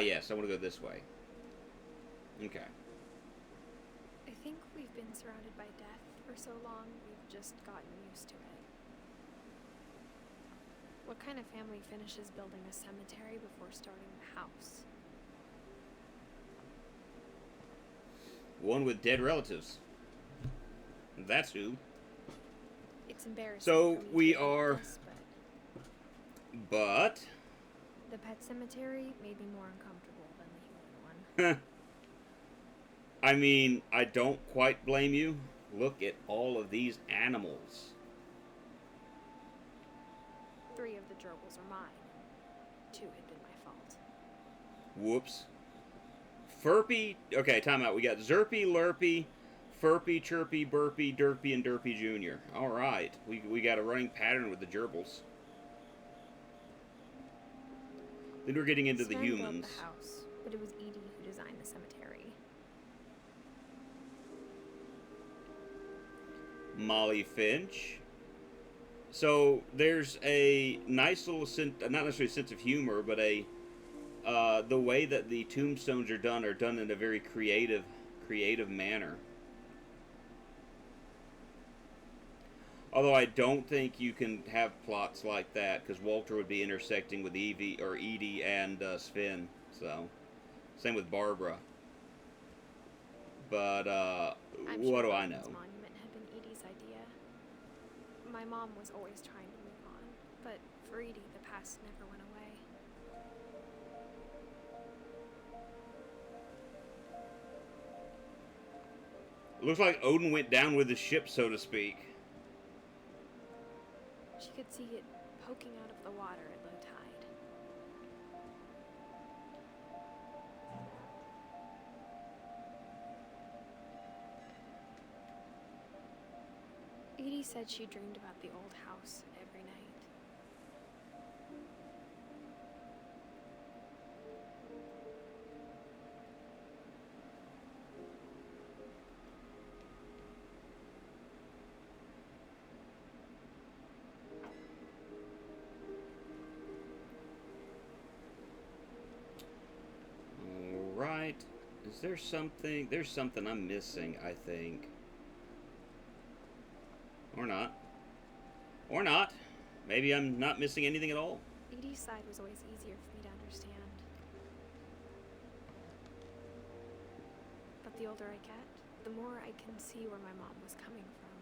Yes, I want to go this way. Okay. I think we've been surrounded by death for so long, we've just gotten used to it. What kind of family finishes building a cemetery before starting the house? One with dead relatives. That's who. It's embarrassing. So for me we to admit are- this, But the pet cemetery may be more uncomfortable than the human one. I mean, I don't quite blame you. Look at all of these animals. 3 of the gerbils are mine. 2 had been my fault. Whoops. Furpy. Okay, time out. We got Zerpy, Lurpy, Furpy, Chirpy, Burpy, Derpy, and Derpy Jr. Alright. We got a running pattern with the gerbils. Then we're getting into the Sven humans. built the house, but it was Edie who designed the cemetery. Molly Finch. So there's a nice little sense, not necessarily sense of humor, but the way that the tombstones are done in a very creative manner. Although I don't think you can have plots like that because Walter would be intersecting with Evie or Edie and Sven. So, same with Barbara. But I'm what sure do I Logan's know? monument had been Edie's idea. My mom was always trying to move on, but for Edie, the past never went away. Looks like Odin went down with the ship, so to speak. She could see it poking out of the water at low tide. Edie said she dreamed about the old house every night. Alright. Is there something? There's something I'm missing, I think. Or not. Or not. Maybe I'm not missing anything at all. Edie's side was always easier for me to understand. But the older I get, the more I can see where my mom was coming from.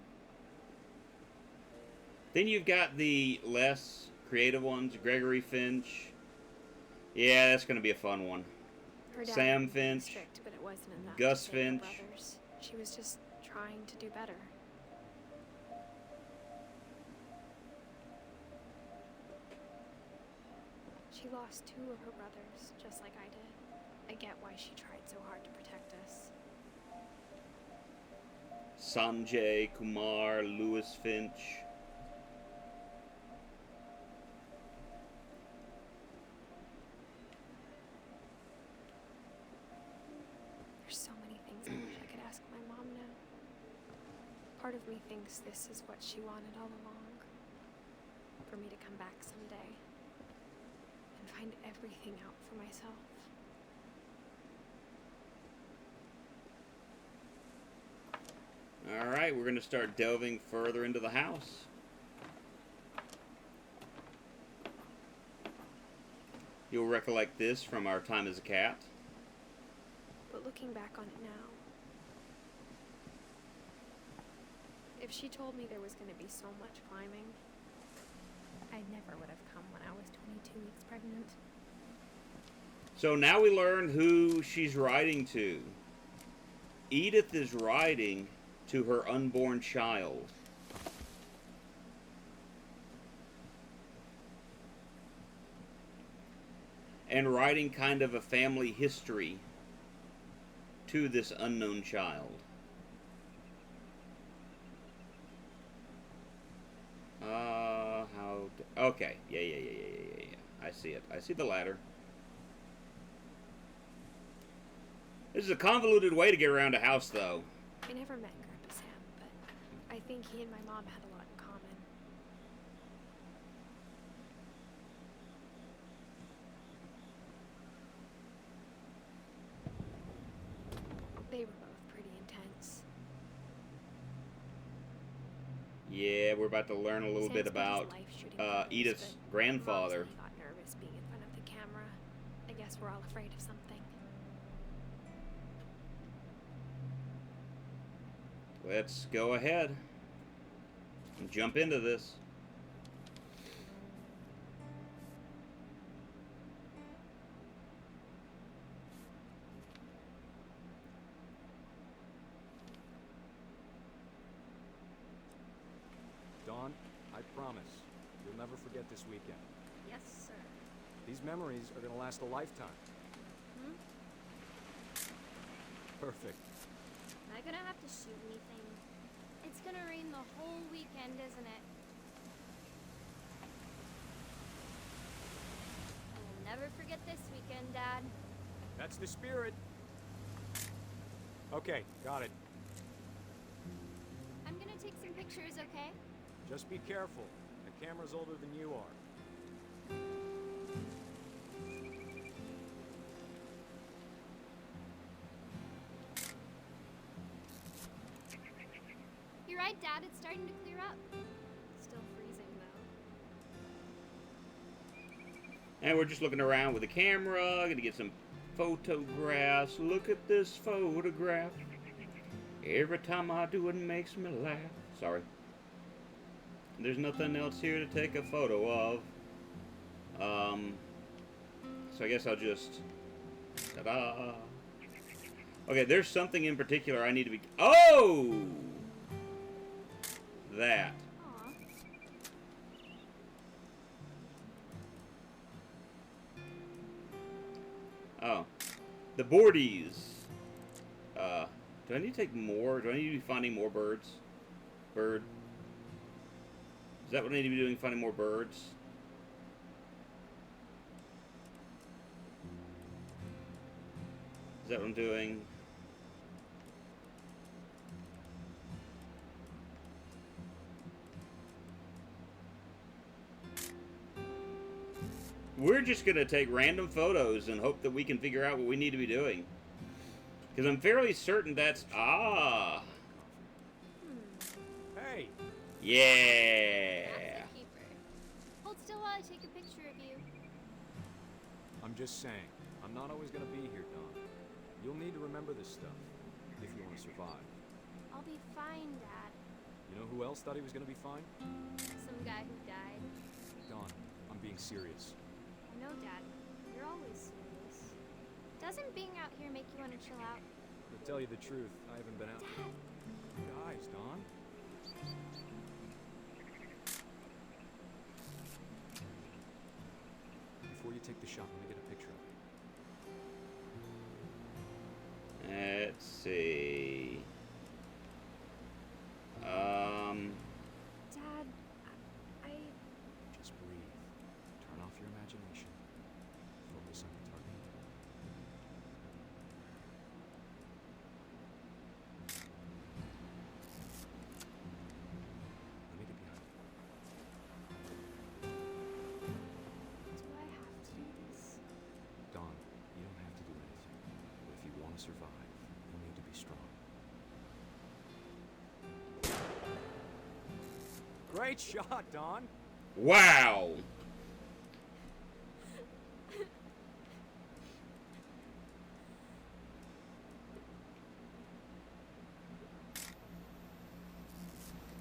Then you've got the less creative ones. Gregory Finch. Yeah, that's going to be a fun one. Her dad Sam was being Finch, strict, but it wasn't enough Gus to save her Finch. brothers. She was just trying to do better. She lost 2 of her brothers, just like I did. I get why she tried so hard to protect us. Sanjay, Kumar, Lewis Finch. There's so many things I wish I could ask my mom now. Part of me thinks this is what she wanted all along. For me to come back someday and find everything out for myself. Alright, we're going to start delving further into the house. You'll recollect this from our time as a cat. But looking back on it now, if she told me there was going to be so much climbing, I never would have come when I was 22 weeks pregnant. So now we learn who she's writing to. Edith is writing to her unborn child. And writing kind of a family history to this unknown child. Okay. Yeah. I see it. I see the ladder. This is a convoluted way to get around a house, though. I never met Grandpa Sam, but I think he and my mom had a lot in common. They were both pretty intense. Yeah, we're about to learn a little Sam bit spent his about life shooting photos, Edith's but grandfather. Mom's really got nervous being in front of the camera. I guess we're all afraid of something. Let's go ahead and jump into this. Dawn, I promise, you'll never forget this weekend. Yes, sir. These memories are gonna last a lifetime. Hmm? Perfect. Am I gonna have to shoot anything? It's gonna rain the whole weekend, isn't it? I will never forget this weekend, Dad. That's the spirit. Okay, got it. I'm gonna take some pictures, okay? Just be careful. The camera's older than you are. You're right, Dad. It's starting to clear up. And we're just looking around with the camera, gonna get some photographs. Look at this photograph. Every time I do it makes me laugh. Sorry. There's nothing else here to take a photo of. So I guess I'll just... Ta-da! Okay, there's something in particular I need to be... Oh! That. Aw. Oh. The boardies. Do I need to take more? Do I need to be finding more birds? Bird. Is that what I need to be doing, finding more birds? Is that what I'm doing? We're just going to take random photos and hope that we can figure out what we need to be doing. Because I'm fairly certain that's... Ah! Hey! Yeah! That's a keeper. Hold still while I take a picture of you. I'm just saying, I'm not always gonna be here, Don. You'll need to remember this stuff, if you want to survive. I'll be fine, Dad. You know who else thought he was gonna be fine? Some guy who died. Don, I'm being serious. I know, Dad. You're always serious. Doesn't being out here make you want to chill out? To tell you the truth, I haven't been out. Dad! Guys, Don. Before you take the shot, let me get a picture of it. Let's see. Dad, I... Just breathe. Turn off your imagination. Focus on the target. Let me get behind you. Do I have to do this? Don, you don't have to do anything. But if you want to survive, you need to be strong. Great shot, Don! Wow!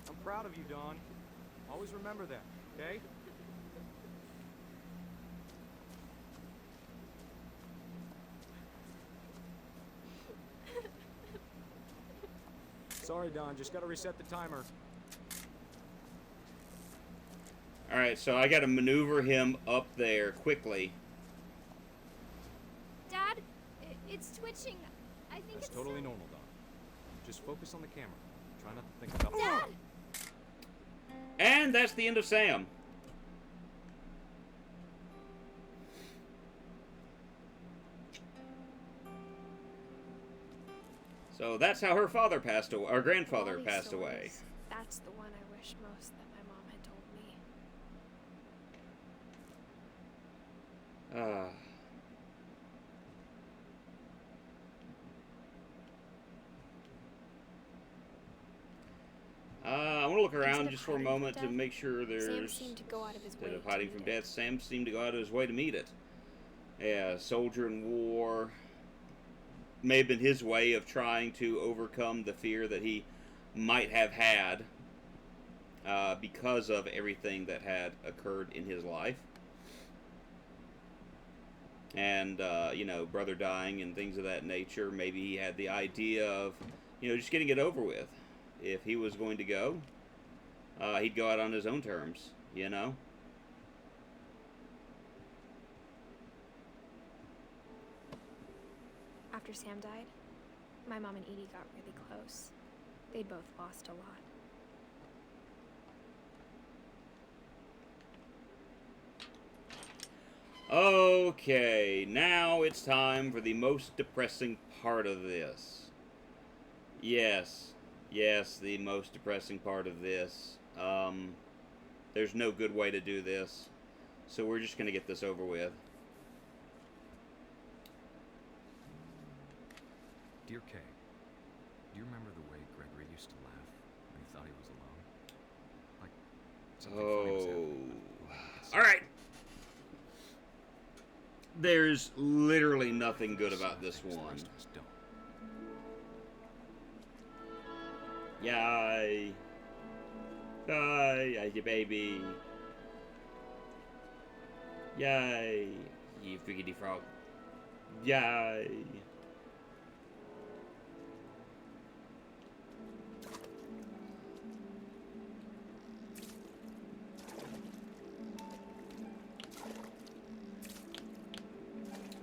I'm proud of you, Don. Always remember that, okay? Sorry, Don. Just gotta reset the timer. Alright, so I gotta maneuver him up there quickly. Dad, it's twitching. I think That's it's totally normal, Don. Just focus on the camera. Try not to think about... Dad! And that's the end of Sam. So that's how her father passed away, or grandfather All these passed away. stories, that's the one I wish most that my mom had told me. I want to look around Instead of just for a hiding from moment to death, make sure Sam there's... seemed to go out of his way Instead of to hiding meet from it. death, Sam seemed to go out of his way to meet it. Yeah, soldier in war. May have been his way of trying to overcome the fear that he might have had because of everything that had occurred in his life. And, you know, brother dying and things of that nature. Maybe he had the idea of, you know, just getting it over with. If he was going to go, he'd go out on his own terms, you know? After Sam died, my mom and Edie got really close. They'd both lost a lot. Okay, now it's time for the most depressing part of this. Yes, the most depressing part of this. There's no good way to do this, so we're just gonna get this over with. Dear Kay, do you remember the way Gregory used to laugh when he thought he was alone? Like, something funny was happening, but he wouldn't get All right. there's literally nothing good about this one. Don't. Yay. Yay, you baby. Yay, you friggity frog. Yay.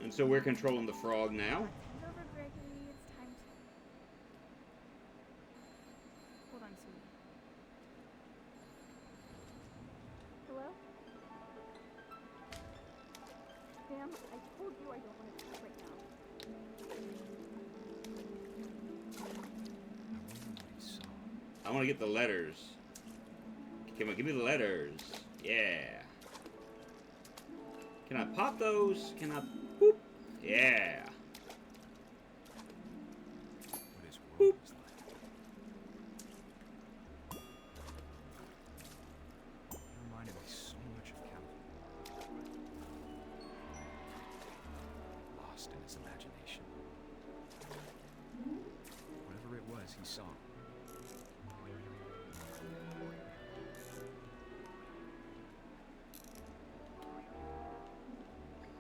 And so we're controlling the frog now. It's over, Gregory. It's time to... Hold on, sweetie. Hello? Sam, I told you I don't want to talk right now. I wonder what he saw. I want to get the letters. Come on, give me the letters. Yeah. Can I pop those? Can I... Boop. Yeah. What his world was like. He reminded me so much of Calvin. Lost in his imagination. Whatever it was, he saw.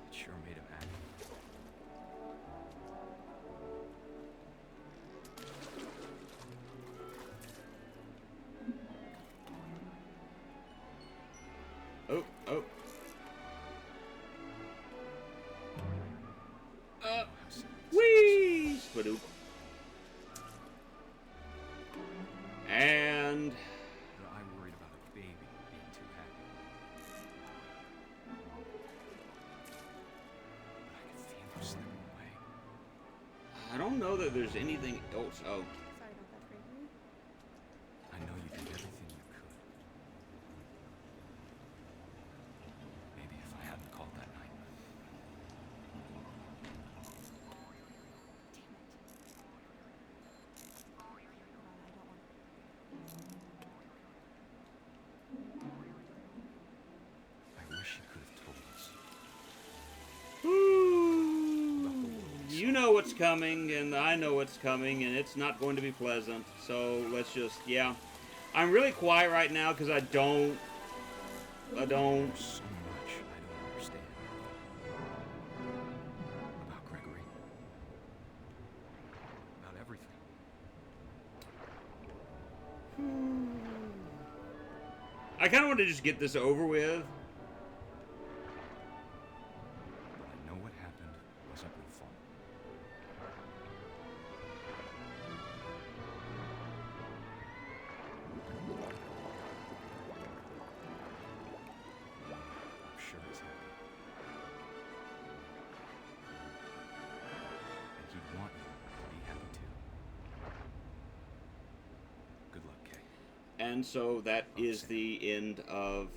It sure made him happy. Oh, oh. Whee! Spadoop. And... But I worried about a baby being too happy. But I could feel him slipping away. I don't know that there's anything else. Oh. Sorry about that, Gregory. I know you did everything you could. Maybe if I hadn't called that night. I wish you could have told us. You know what's coming, and I know what's coming, and it's not going to be pleasant. So let's just, yeah. I'm really quiet right now because I don't. So much I don't understand. About Gregory. About everything. I kind of want to just get this over with. But I know what happened wasn't your fault. I'm sure he's happy. And he'd want you to be happy too. Good luck, Kay. And so that is the end of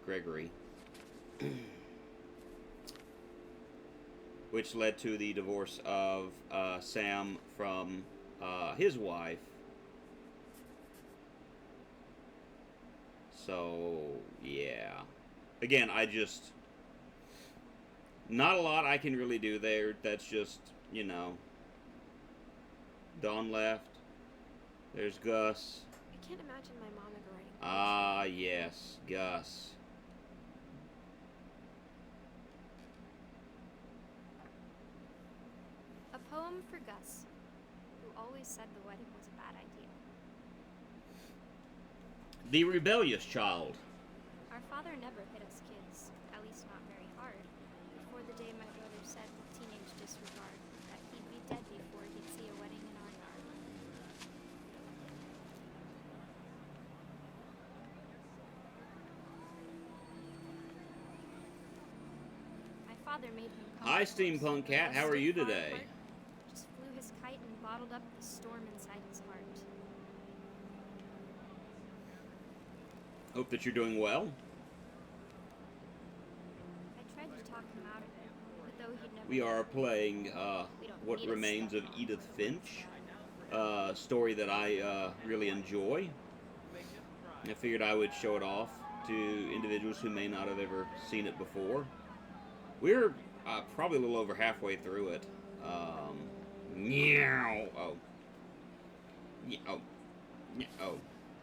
Gregory. Which led to the divorce of Sam from his wife. So, yeah. Again, I just... Not a lot I can really do there. That's just, you know... Dawn left. There's Gus. I can't imagine my mom ever writing. Ah, yes. Gus. A poem for Gus, who always said the wedding was a bad idea. The rebellious child. Our father never hit us kids, at least not very hard. Before the day my brother said with teenage disregard that he'd be dead before he'd see a wedding in our yard. My father made him come. Hi, to us, Steampunk Cat. and How are stood you far today? apart, just flew his kite and bottled up the storm inside his heart. Hope that you're doing well. I tried to talk him out of it, but though he'd never. We are playing We don't What need a Remains of step Edith Finch. Story that I really enjoy. I figured I would show it off to individuals who may not have ever seen it before. probably a little over halfway through it. Meow. Oh. Yeah, oh. Yeah, oh.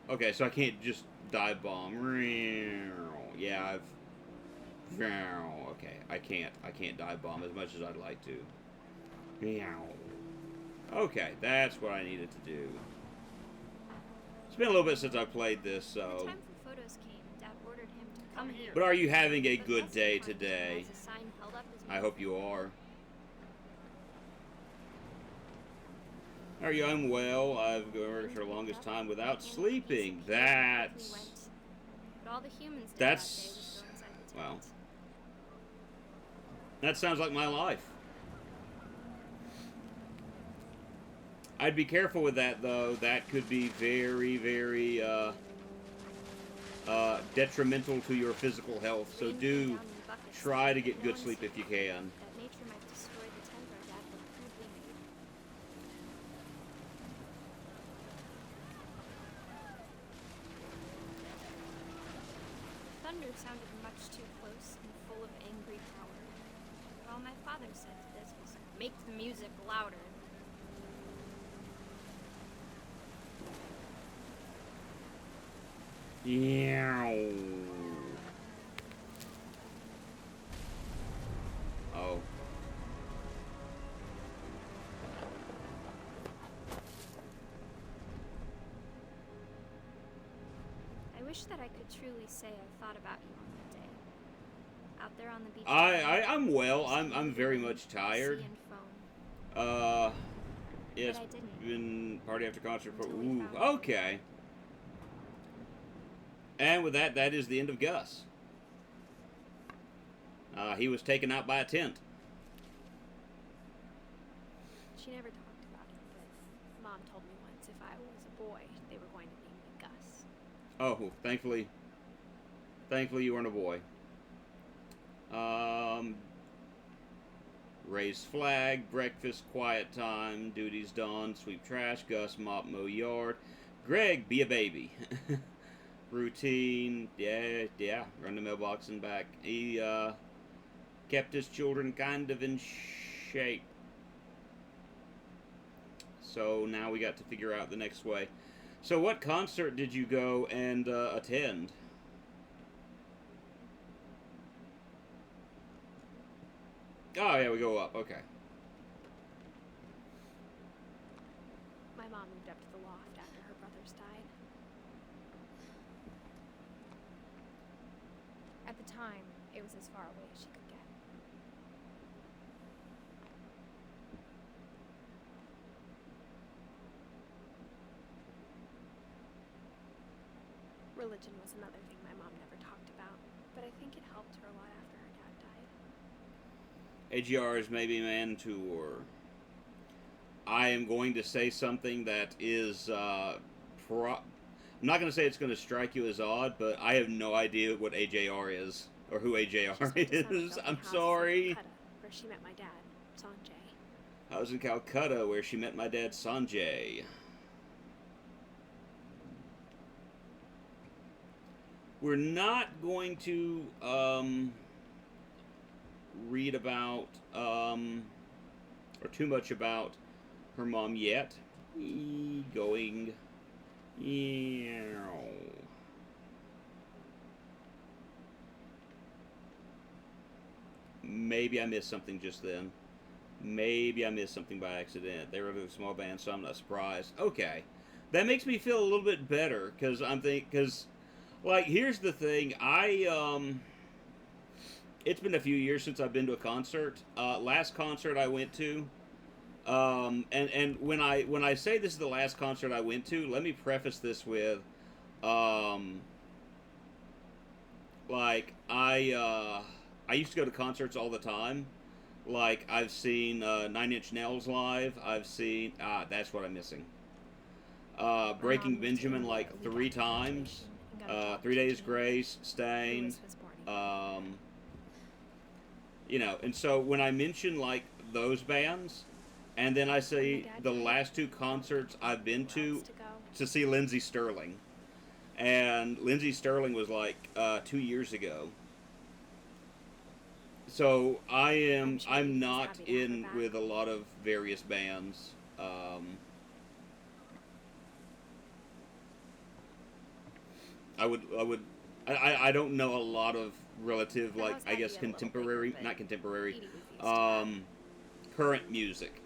Okay, so I can't just dive bomb. Yeah, I've... Okay, I can't dive bomb as much as I'd like to. Meow. Okay, that's what I needed to do. It's been a little bit since I played this, When so... the time for photos came, Dad ordered him to come here. But are you having a But good less day important today? was a sign held up his I hope you are. Are you unwell? I've gone for the longest time without sleeping. That's... But all the humans did That's... that day was go inside the Well... tent. That sounds like my life. I'd be careful with that, though. That could be very, very, detrimental to your physical health. So do try to get good sleep if you can. That nature might destroy the tent our dad had crudely made. Thunder sounded much too close and full of angry power. But all my father said to this was, make the music louder. Meow. Oh. I wish that I could truly say I thought about you on that day. Out there on the beach. I'm well. I'm very much tired. Sea and foam. Yeah, it's But I didn't. been party after concert for... Until we Ooh, found out. okay. And with that, that is the end of Gus. He was taken out by a tent. She never talked about it, but Mom told me once if I was a boy, they were going to name me Gus. Oh, thankfully you weren't a boy. Raise flag, breakfast, quiet time, duties done, sweep trash, Gus, mop, mow yard. Greg, be a baby. Routine, yeah, run the mailbox and back. He, kept his children kind of in shape. So now we got to figure out the next way. So what concert did you go and attend? Oh, yeah, we go up. Okay. My mom moved up to the loft after her brothers died. At the time, it was as far away as she could get. Religion was another thing my mom never talked about, but I think it helped her a lot after her dad died. AGR's Maybe Man Tour. I am going to say something that is, I'm not going to say it's going to strike you as odd, but I have no idea what AJR is, or who AJR She spent the summer is. building I'm houses in sorry. Calcutta, where she met my dad, Sanjay. I was in Calcutta, where she met my dad, Sanjay. We're not going to, read about, or too much about her mom yet. Going. Maybe I missed something just then. Maybe I missed something by accident. They were a small band, so I'm not surprised. Okay. That makes me feel a little bit better, because like, here's the thing. It's been a few years since I've been to a concert. Last concert I went to, and when I say this is the last concert I went to, let me preface this with, like, I used to go to concerts all the time. Like, I've seen 9 Inch Nails live. I've seen, that's what I'm missing. Breaking Benjamin like 3 times. 3 Days Grace, Stained. You know, and so when I mention, like, those bands, and then I say the last 2 concerts I've been to see Lindsey Sterling. And Lindsey Sterling was, like, 2 years ago. So I'm sure he's not happy to have her in back. with a lot of various bands. I don't know a lot of relative, The like, house I might guess be a little contemporary, bigger, not but contemporary, Edie refused to current music.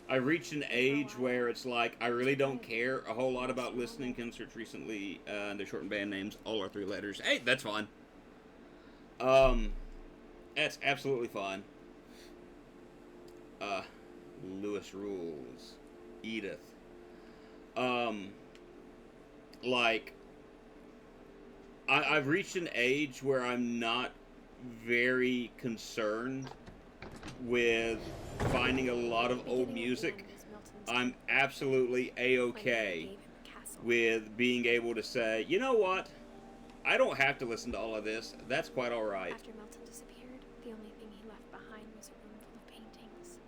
I reached an age where it's like I really don't care a whole lot about listening concerts recently, and they're shortened band names, all are 3 letters. Hey, that's fine. That's absolutely fine. Lewis Rules, Edith. Like, I've reached an age where I'm not very concerned with finding a lot of old music. I'm absolutely A-okay with being able to say, you know what? I don't have to listen to all of this. That's quite alright. After Milton disappeared, the only thing he left behind was a room full of paintings.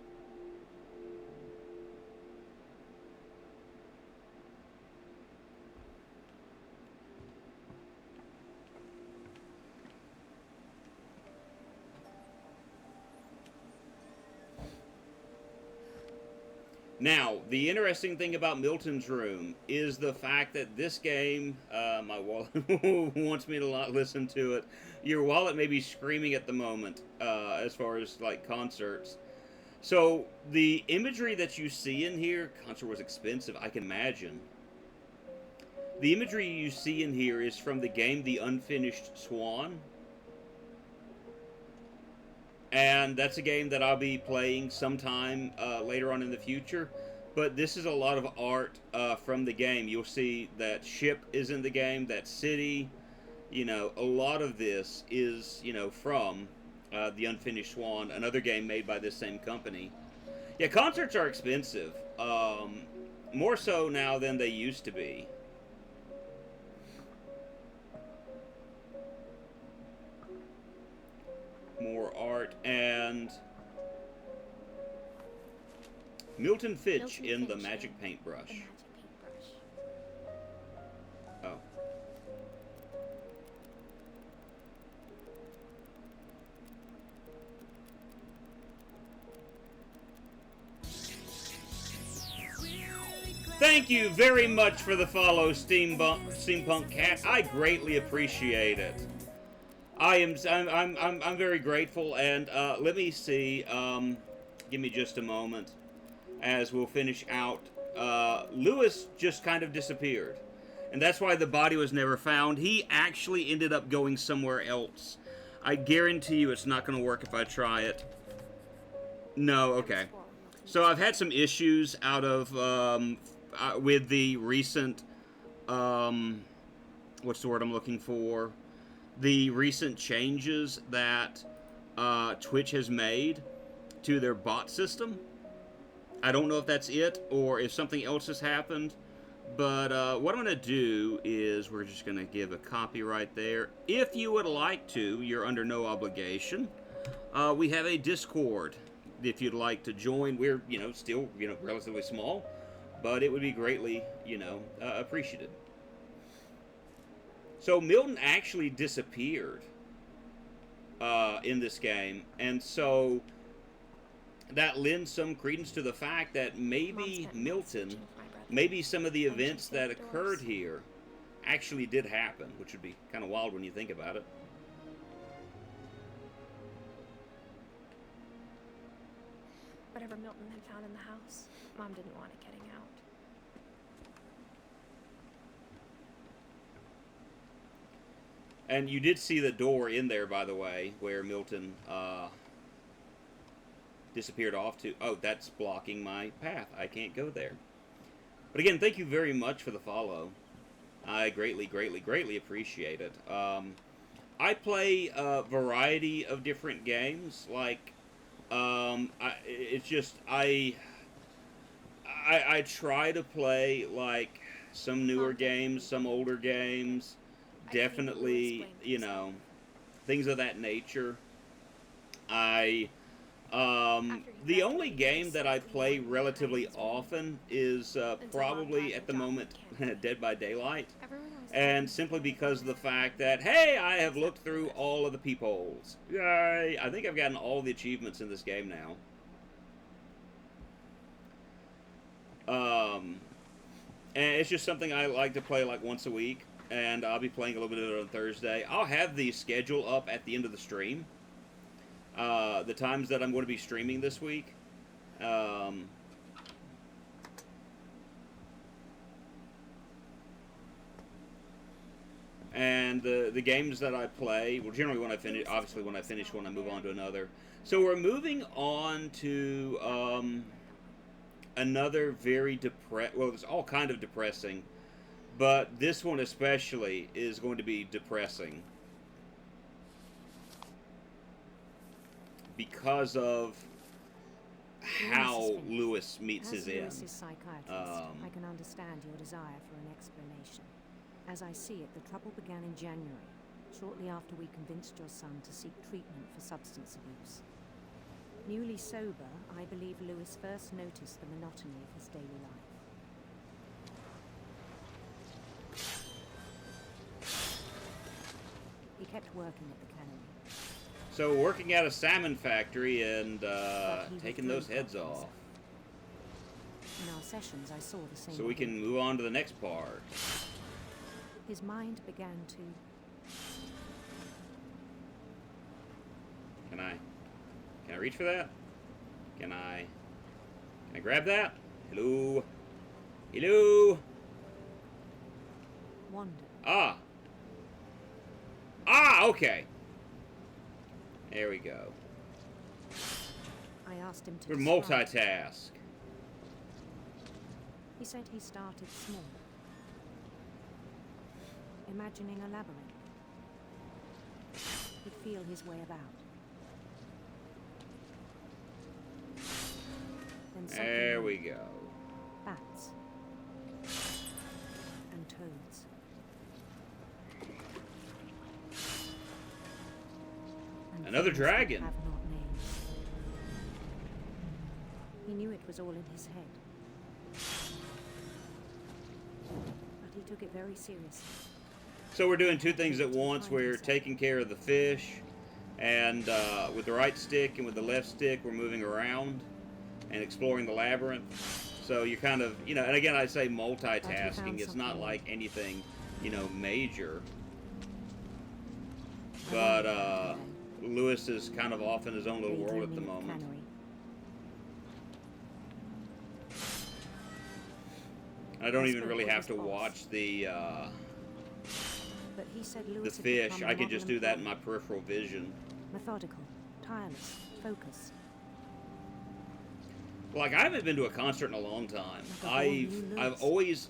Now, the interesting thing about Milton's Room is the fact that this game, my wallet wants me to not listen to it. Your wallet may be screaming at the moment, as far as, like, concerts. So, the imagery that you see in here, concert was expensive, I can imagine. The imagery you see in here is from the game The Unfinished Swan. And that's a game that I'll be playing sometime later on in the future. But this is a lot of art from the game. You'll see that ship is in the game, that city. You know, a lot of this is, you know, from The Unfinished Swan, another game made by this same company. Yeah, concerts are expensive. More so now than they used to be. More art, and Milton Fitch in the Magic Paintbrush. The magic paintbrush. Oh. Thank you very much for the follow, Steampunk Cat. I greatly appreciate it. I'm very grateful, and let me see. Give me just a moment, as we'll finish out. Lewis just kind of disappeared, and that's why the body was never found. He actually ended up going somewhere else. I guarantee you, it's not going to work if I try it. No, okay. So I've had some issues out of with the recent what's the word I'm looking for? The recent changes that Twitch has made to their bot system. I don't know if that's it or if something else has happened, but what I'm going to do is we're just going to give a copyright there. If you would like to, you're under no obligation. We have a Discord. If you'd like to join, we're, you know, still, you know, relatively small, but it would be greatly, you know, appreciated. So Milton actually disappeared in this game, and so that lends some credence to the fact that maybe Milton, maybe some of the events that occurred here actually did happen, which would be kind of wild when you think about it. Whatever Milton had found in the house, Mom didn't want it getting out. And you did see the door in there, by the way, where Milton disappeared off to. Oh, that's blocking my path. I can't go there. But again, thank you very much for the follow. I greatly, greatly, greatly appreciate it. I play a variety of different games. Like, it's just I try to play like some newer games, some older games. Definitely, you know, things of that nature. The only game that I play relatively often is probably at the moment Dead by Daylight. and simply because of the fact that, hey, I have looked through all of the peepholes. Yay! I think I've gotten all the achievements in this game now. And it's just something I like to play like once a week, and I'll be playing a little bit of it on Thursday. I'll have the schedule up at the end of the stream. The times that I'm going to be streaming this week. And the games that I play, well, generally when I finish, obviously when I finish one, I move on to another. So we're moving on to another very well, it's all kind of depressing, but this one especially is going to be depressing because of how Lewis meets his end. As Lewis's psychiatrist, I can understand your desire for an explanation. As I see it, the trouble began in January, shortly after we convinced your son to seek treatment for substance abuse. Newly sober, I believe Lewis first noticed the monotony of his daily life. He kept working at the cannery. So working at a salmon factory and taking those heads off. In our sessions, I saw the same. So we can move on to the next part. His mind began to... Can I reach for that? Can I grab that? Hello? Hello? Wander. Ah, okay. There we go. I asked him to We're describe. multitask. He said he started small, imagining a labyrinth. He'd feel his way about. Then something There we moved. go. Bats and toads. And Another things that dragon. have not names. He knew it was all in his head, but he took it very seriously. So we're doing two things at once. We're taking care of the fish, and with the right stick and with the left stick, we're moving around and exploring the labyrinth. So you're kind of, and again, I say multitasking. It's not like anything, major. But Lewis is kind of off in his own little world at the moment. I don't even really have to watch the But he said Lewis had fish. become I a can just model do that in my employee. peripheral vision. Methodical, tireless, focused. Like, I haven't been to a concert in a long time. Like a whole new I've Lewis. always,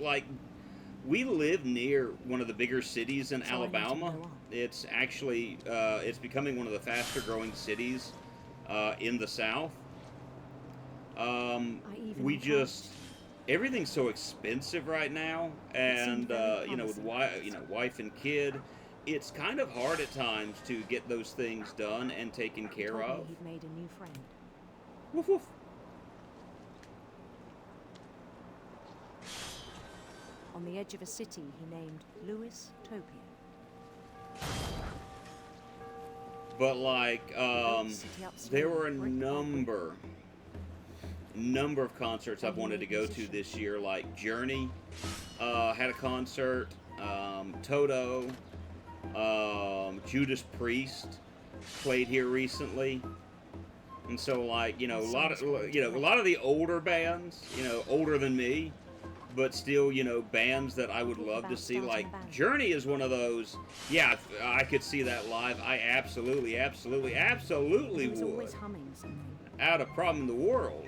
we live near one of the bigger cities in So I need to Alabama. go on. It's actually, it's becoming one of the faster growing cities in the South. even We encouraged. just, everything's so expensive right now. And, seemed very with promising. wife and kid, it's kind of hard at times to get those things done and taken He care told me of. he'd made a new friend. Woof woof. On the edge of a city he named Lewis Topia. But there were a brick by number of concerts I've wanted to go to this year. Like Journey had a concert, Toto, Judas Priest played here recently, and so a lot of the older bands, older than me, but still, bands that I would love to see. Like Journey is one of those. Yeah, if I could see that live. I absolutely He was would. always humming something. Out of problem in the world.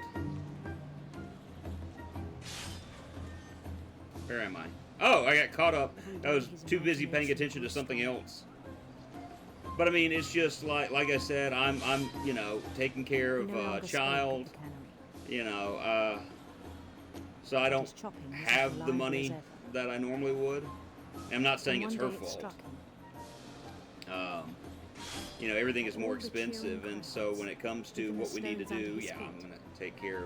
Where am I? Oh, I got caught up. I was too busy paying attention to something else. But I mean, it's just like I said, I'm taking care of a child, so I don't have the money that I normally would. I'm not saying it's her fault. Everything is more expensive, and so when it comes to what we need to do, yeah, I'm gonna take care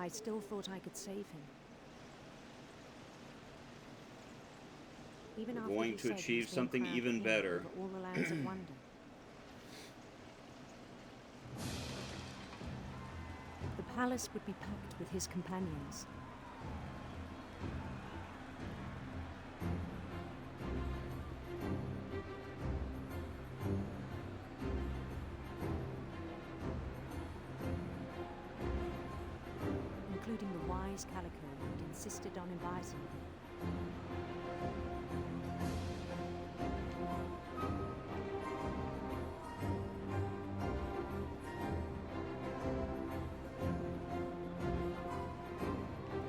I still thought I could save him. Even We're after going he to said he achieve was being something crowned even king better. over all the lands of wonder. The palace would be packed with his companions. Including the wise Calico who'd insisted on advising him.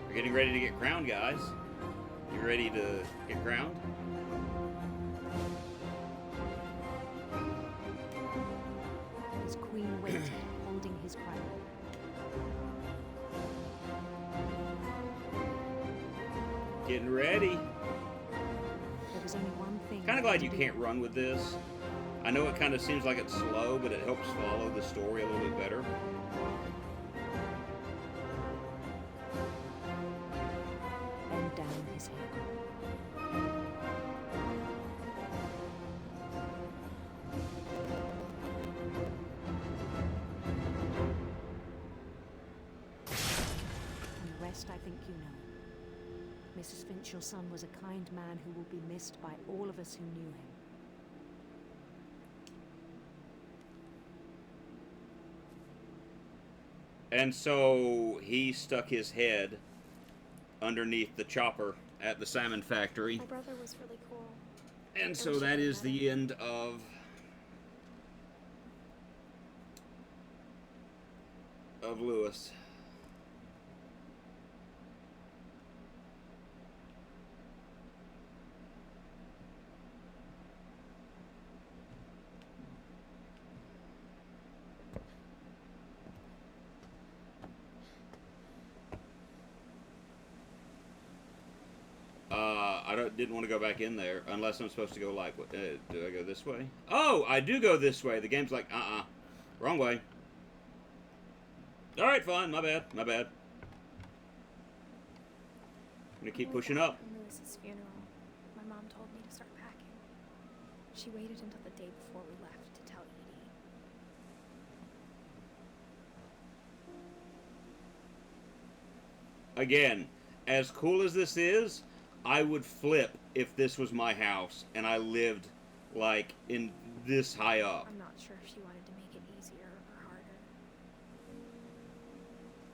We're getting ready to get crowned, guys. You ready to get crowned? His queen waited, holding his crown. Getting ready. There was only one thing. Kind of glad you can't run with this. I know it kind of seems like it's slow, but it helps follow the story a little bit better. Bend down his head. And the rest I think you know. Mrs. Finch, your son was a kind man who will be missed by all of us who knew him. And so he stuck his head underneath the chopper at the salmon factory. My brother was really cool. And so that is the end of Lewis. Didn't want to go back in there unless I'm supposed to go like, what, do I go this way? Oh, I do go this way. The game's like, wrong way. All right, fine. My bad. My bad. I'm gonna keep pushing up. At Lewis's funeral, my mom told me to start packing. She waited until the day before we left to tell Edie. Again, as cool as this is, I would flip if this was my house and I lived, like, in this high up. I'm not sure if she wanted to make it easier or harder.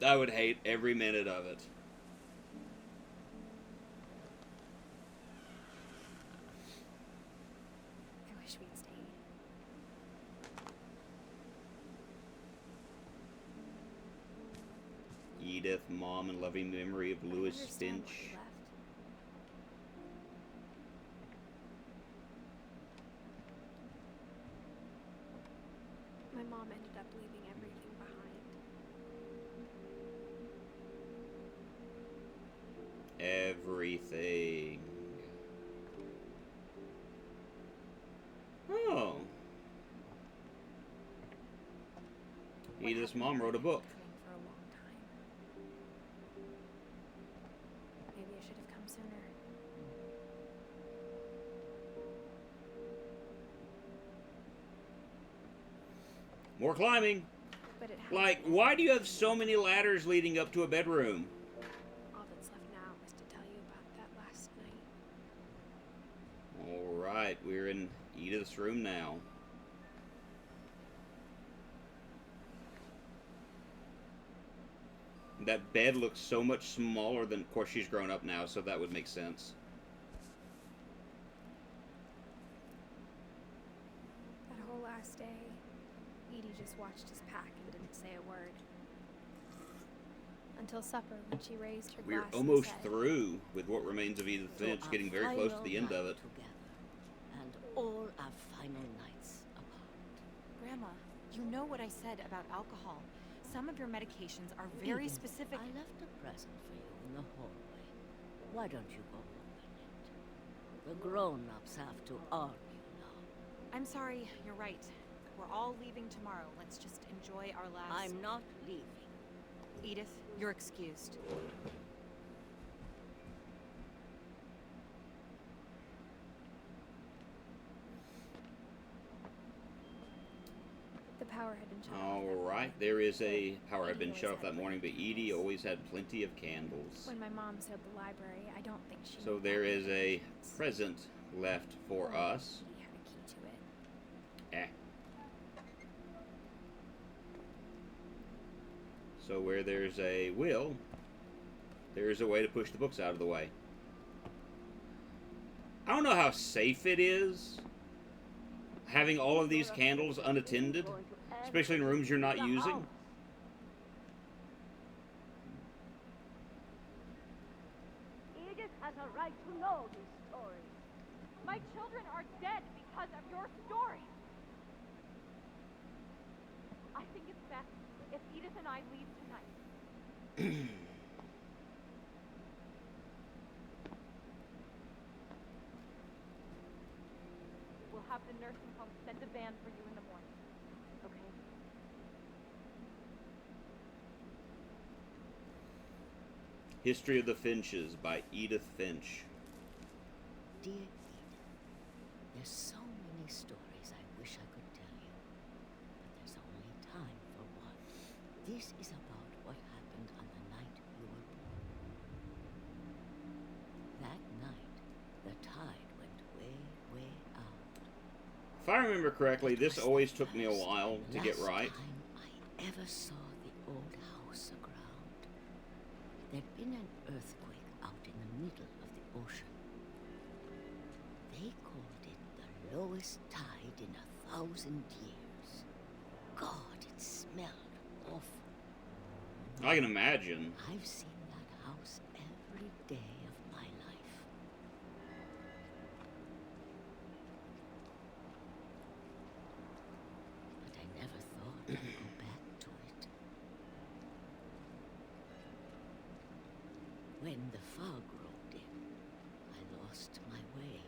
I would hate every minute of it. I wish we'd stayed. Edith, mom, and loving memory of Lewis understand why Finch. we left. My mom ended up leaving everything behind. Everything. Oh. What Edith's happened mom to wrote a her book. coming for a long time. Maybe I should have come sooner. More climbing. But it Like, why do you have so many ladders leading up to a bedroom? all that's left now is to tell you about that last night. Alright, we're in Edith's room now. That bed looks so much smaller than... Of course, she's grown up now, so that would make sense. That whole last day, Edie just watched us pack and didn't say a word. Until supper, when she raised her We're glass almost and said, through with what remains of Edith Finch, getting very close to the end of it. Together, and all our final nights apart. Grandma, you know what I said about alcohol. Some of your medications are very Edith, specific. I left a present for you in the hallway. Why don't you go open it? The grown-ups have to argue now. I'm sorry, you're right. We're all leaving tomorrow. Let's just enjoy our last... I'm not leaving. Edith, you're excused. The power had been shut off. All right, there is a power had been shut off that morning, but Edie always had plenty of candles. When my mom sealed the library, I don't think she. So knew there about is the a entrance. present left for us. He had a key to it. Eh. So where there's a will, there's a way to push the books out of the way. I don't know how safe it is having all of these candles unattended, especially in rooms you're not using. Edith has a right to know these stories. My children are dead because of your story. I think it's best if Edith and I leave tonight. We'll have the nursing home send a van for you in the morning. Okay? History of the Finches by Edith Finch. Dear Edith, there's so many stories I wish I could tell you, but there's only time for one. This is about what happened on the night you were born. That night, the tide went way, way out. If I remember correctly, this always took me a while to get right. Last time I ever saw the old house aground. There'd been an earthquake out in the middle of the ocean. They called it the lowest tide in 1,000 years. God, it smelled awful. I can imagine. I've seen that house every day of my life. But I never thought I'd go back to it. When the fog rolled in, I lost my way.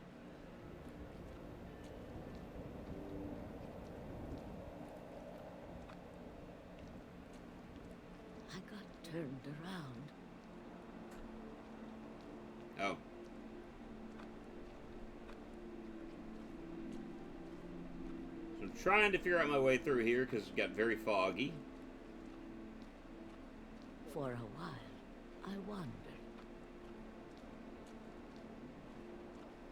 I got turned around. Oh. So I'm trying to figure out my way through here because it got very foggy. For a while, I wandered.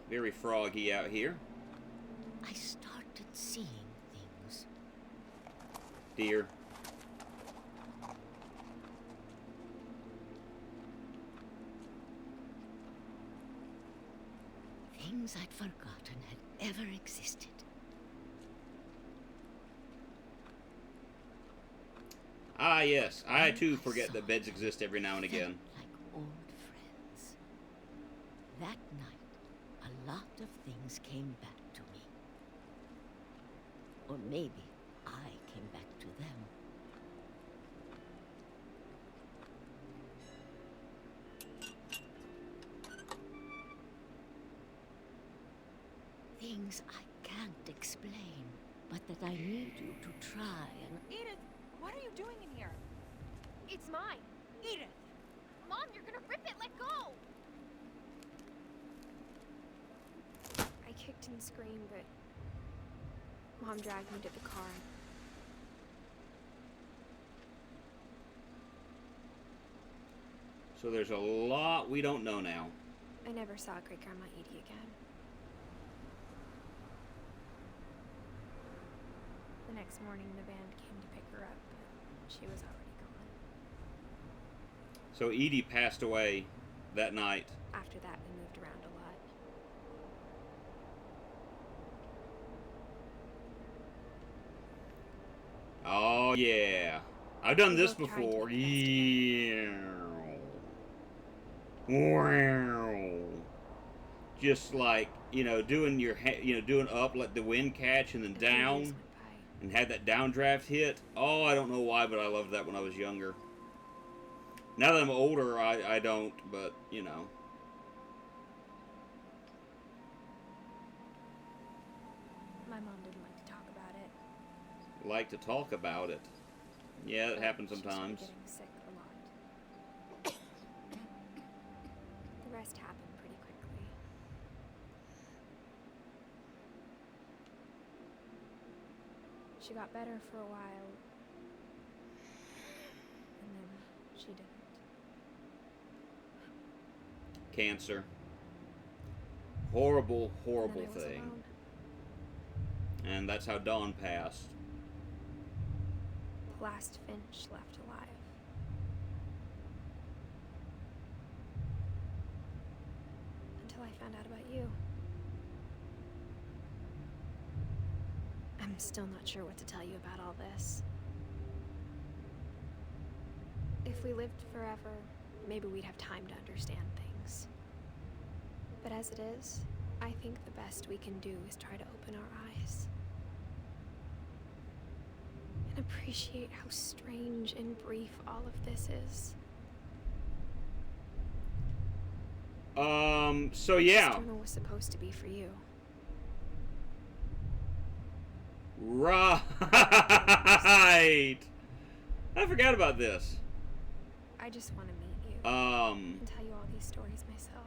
Very froggy out here. I started seeing things. Deer. Things I'd forgotten had ever existed. Ah, yes. I, too, forget that beds exist every now and again. Like old friends. That night, a lot of things came back to me. Or maybe I came back to them. Things I can't explain, but that I need you to try and... Edith, what are you doing in here? It's mine. Edith! Mom, you're gonna rip it! Let go! I kicked and screamed, but Mom dragged me to the car. So there's a lot we don't know now. I never saw Great Grandma Edie again. The next morning, the band came to pick her up, but she was already gone. So Edie passed away that night. After that, we moved around a lot. Oh, yeah. I've done this both tried to before. investigate. Wow. Just like, you know, doing your, doing up, let the wind catch, and then And 3 years down, went by. and had that downdraft hit. Oh, I don't know why, but I loved that when I was younger. Now that I'm older, I don't, but, you know. My mom didn't like to talk about it. Like to talk about it. Yeah, it happens She started sometimes. getting sick a lot. she got better for a while, and then she didn't. Cancer. Horrible, horrible And then I was thing. alone. And that's how Dawn passed. The last Finch left alive. Until I found out about you. I'm still not sure what to tell you about all this. If we lived forever, maybe we'd have time to understand things. But as it is, I think the best we can do is try to open our eyes. And appreciate how strange and brief all of this is. So yeah. This journal was supposed to be for you. Right. I forgot about this. I just want to meet you. Um. And tell you all these stories myself.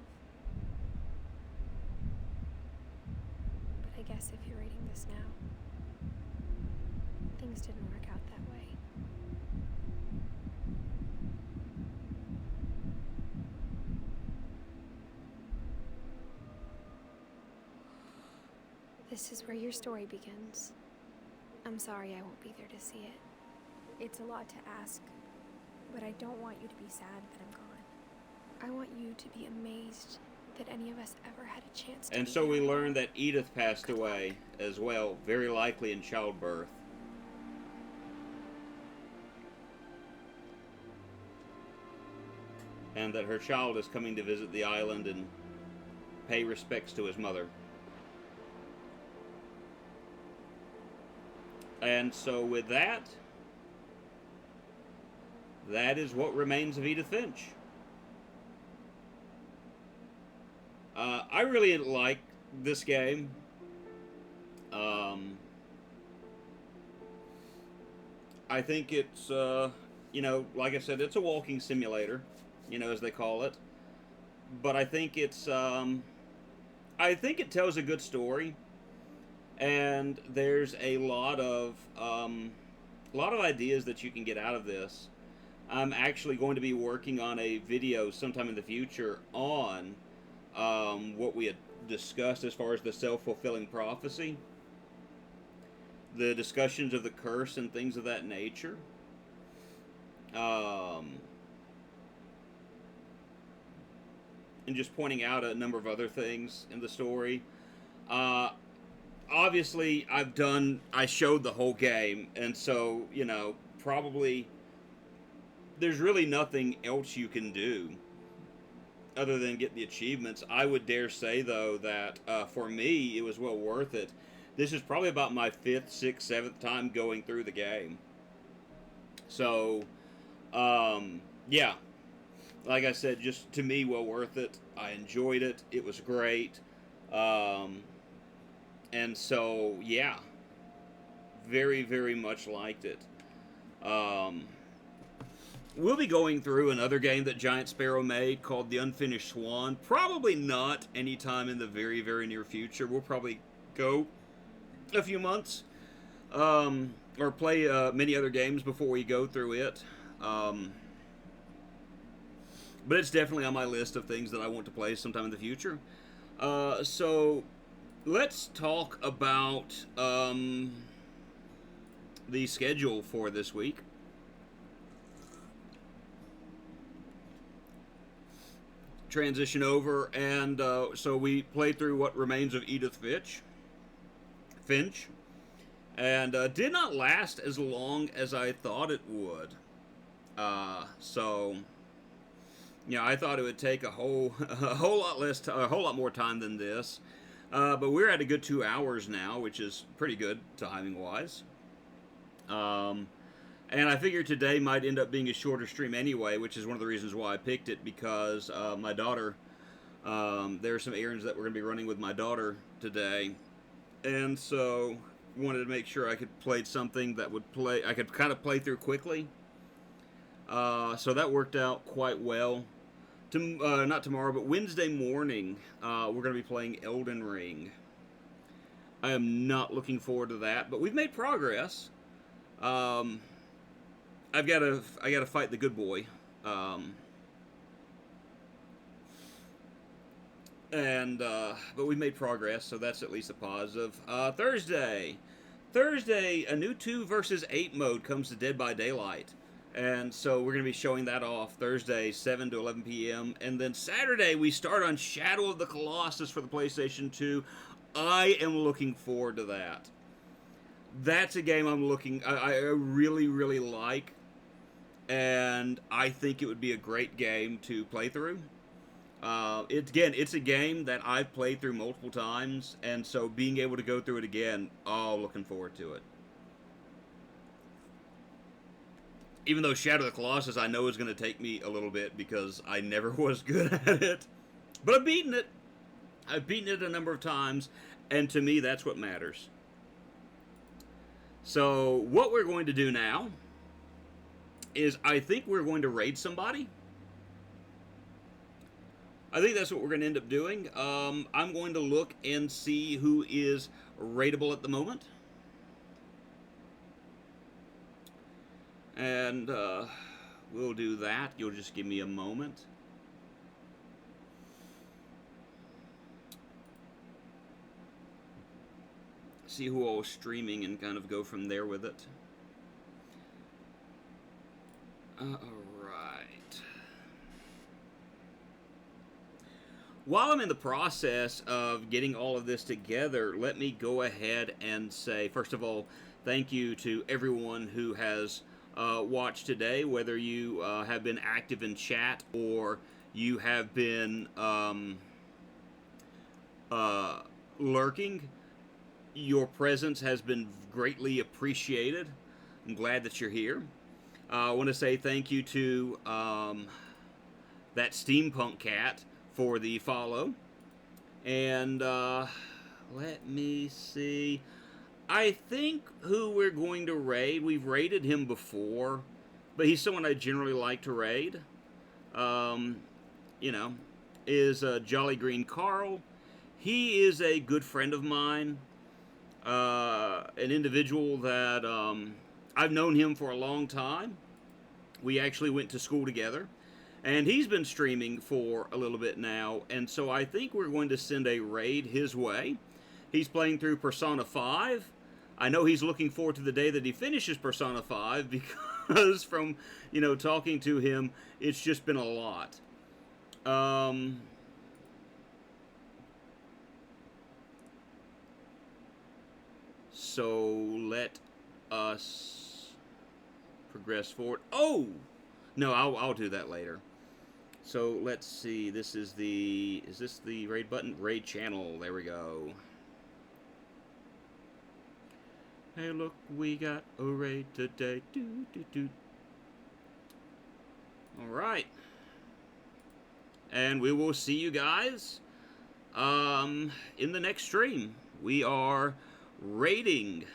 But I guess if you're reading this now, things didn't work out that way. This is where your story begins. I'm sorry I won't be there to see it. It's a lot to ask, but I don't want you to be sad that I'm gone. I want you to be amazed that any of us ever had a chance to And be so we there. learned that Edith passed away as well, very likely in childbirth. And that her child is coming to visit the island and pay respects to his mother. And so with that, that is what remains of Edith Finch. I really like this game. I think it's, you know, like I said, it's a walking simulator, you know, as they call it. But I think it's, I think it tells a good story. And there's a lot of ideas that you can get out of this. I'm actually going to be working on a video sometime in the future on what we had discussed as far as the self-fulfilling prophecy, the discussions of the curse and things of that nature. And just pointing out a number of other things in the story. Obviously, I showed the whole game, and so, you know, probably there's really nothing else you can do other than get the achievements. I would dare say, though, that for me, it was well worth it. This is probably about my 5th, 6th, 7th time going through the game. So, yeah. Like I said, just to me, well worth it. I enjoyed it. It was great. And so, yeah, very, very much liked it. We'll be going through another game that Giant Sparrow made called The Unfinished Swan. Probably not anytime in the very, very near future. We'll probably go a few months, or play many other games before we go through it. But it's definitely on my list of things that I want to play sometime in the future. So let's talk about the schedule for this week. Transition over, and so we played through What Remains of Edith Finch, and did not last as long as I thought it would. So, yeah, I thought it would take a whole lot more time than this. But we're at a good 2 hours now, which is pretty good timing-wise. And I figured today might end up being a shorter stream anyway, which is one of the reasons why I picked it, because my daughter, there are some errands that we're going to be running with my daughter today. And so wanted to make sure I could play something that I could kind of play through quickly. So that worked out quite well. Not tomorrow, but Wednesday morning, we're going to be playing Elden Ring. I am not looking forward to that, but we've made progress. I gotta fight the good boy. But we made progress, so that's at least a positive. Thursday, a new 2 versus 8 mode comes to Dead by Daylight. And so we're going to be showing that off Thursday, 7 to 11 p.m. And then Saturday, we start on Shadow of the Colossus for the PlayStation 2. I am looking forward to that. That's a game I really, really like. And I think it would be a great game to play through. It's a game that I've played through multiple times. And so being able to go through it again, looking forward to it. Even though Shadow of the Colossus I know is going to take me a little bit because I never was good at it. But I've beaten it. I've beaten it a number of times, and to me that's what matters. So what we're going to do now is I think we're going to raid somebody. I think that's what we're going to end up doing. I'm going to look and see who is raidable at the moment. And we'll do that. You'll just give me a moment. See who all is streaming and kind of go from there with it. Alright. While I'm in the process of getting all of this together, let me go ahead and say, first of all, thank you to everyone who has watched today, whether you have been active in chat or you have been lurking. Your presence has been greatly appreciated. I'm glad that you're here. I want to say thank you to that Steampunk Cat for the follow. And let me see. I think who we're going to raid, we've raided him before, but he's someone I generally like to raid. You know, is Jolly Green Carl. He is a good friend of mine. An individual that I've known him for a long time. We actually went to school together. And he's been streaming for a little bit now. And so I think we're going to send a raid his way. He's playing through Persona 5. I know he's looking forward to the day that he finishes Persona 5 because from, you know, talking to him, it's just been a lot. So let us progress forward. Oh! No, I'll do that later. So let's see. Is this the raid button? Raid channel. There we go. Hey, look, we got a raid today. Alright. And we will see you guys in the next stream. We are raiding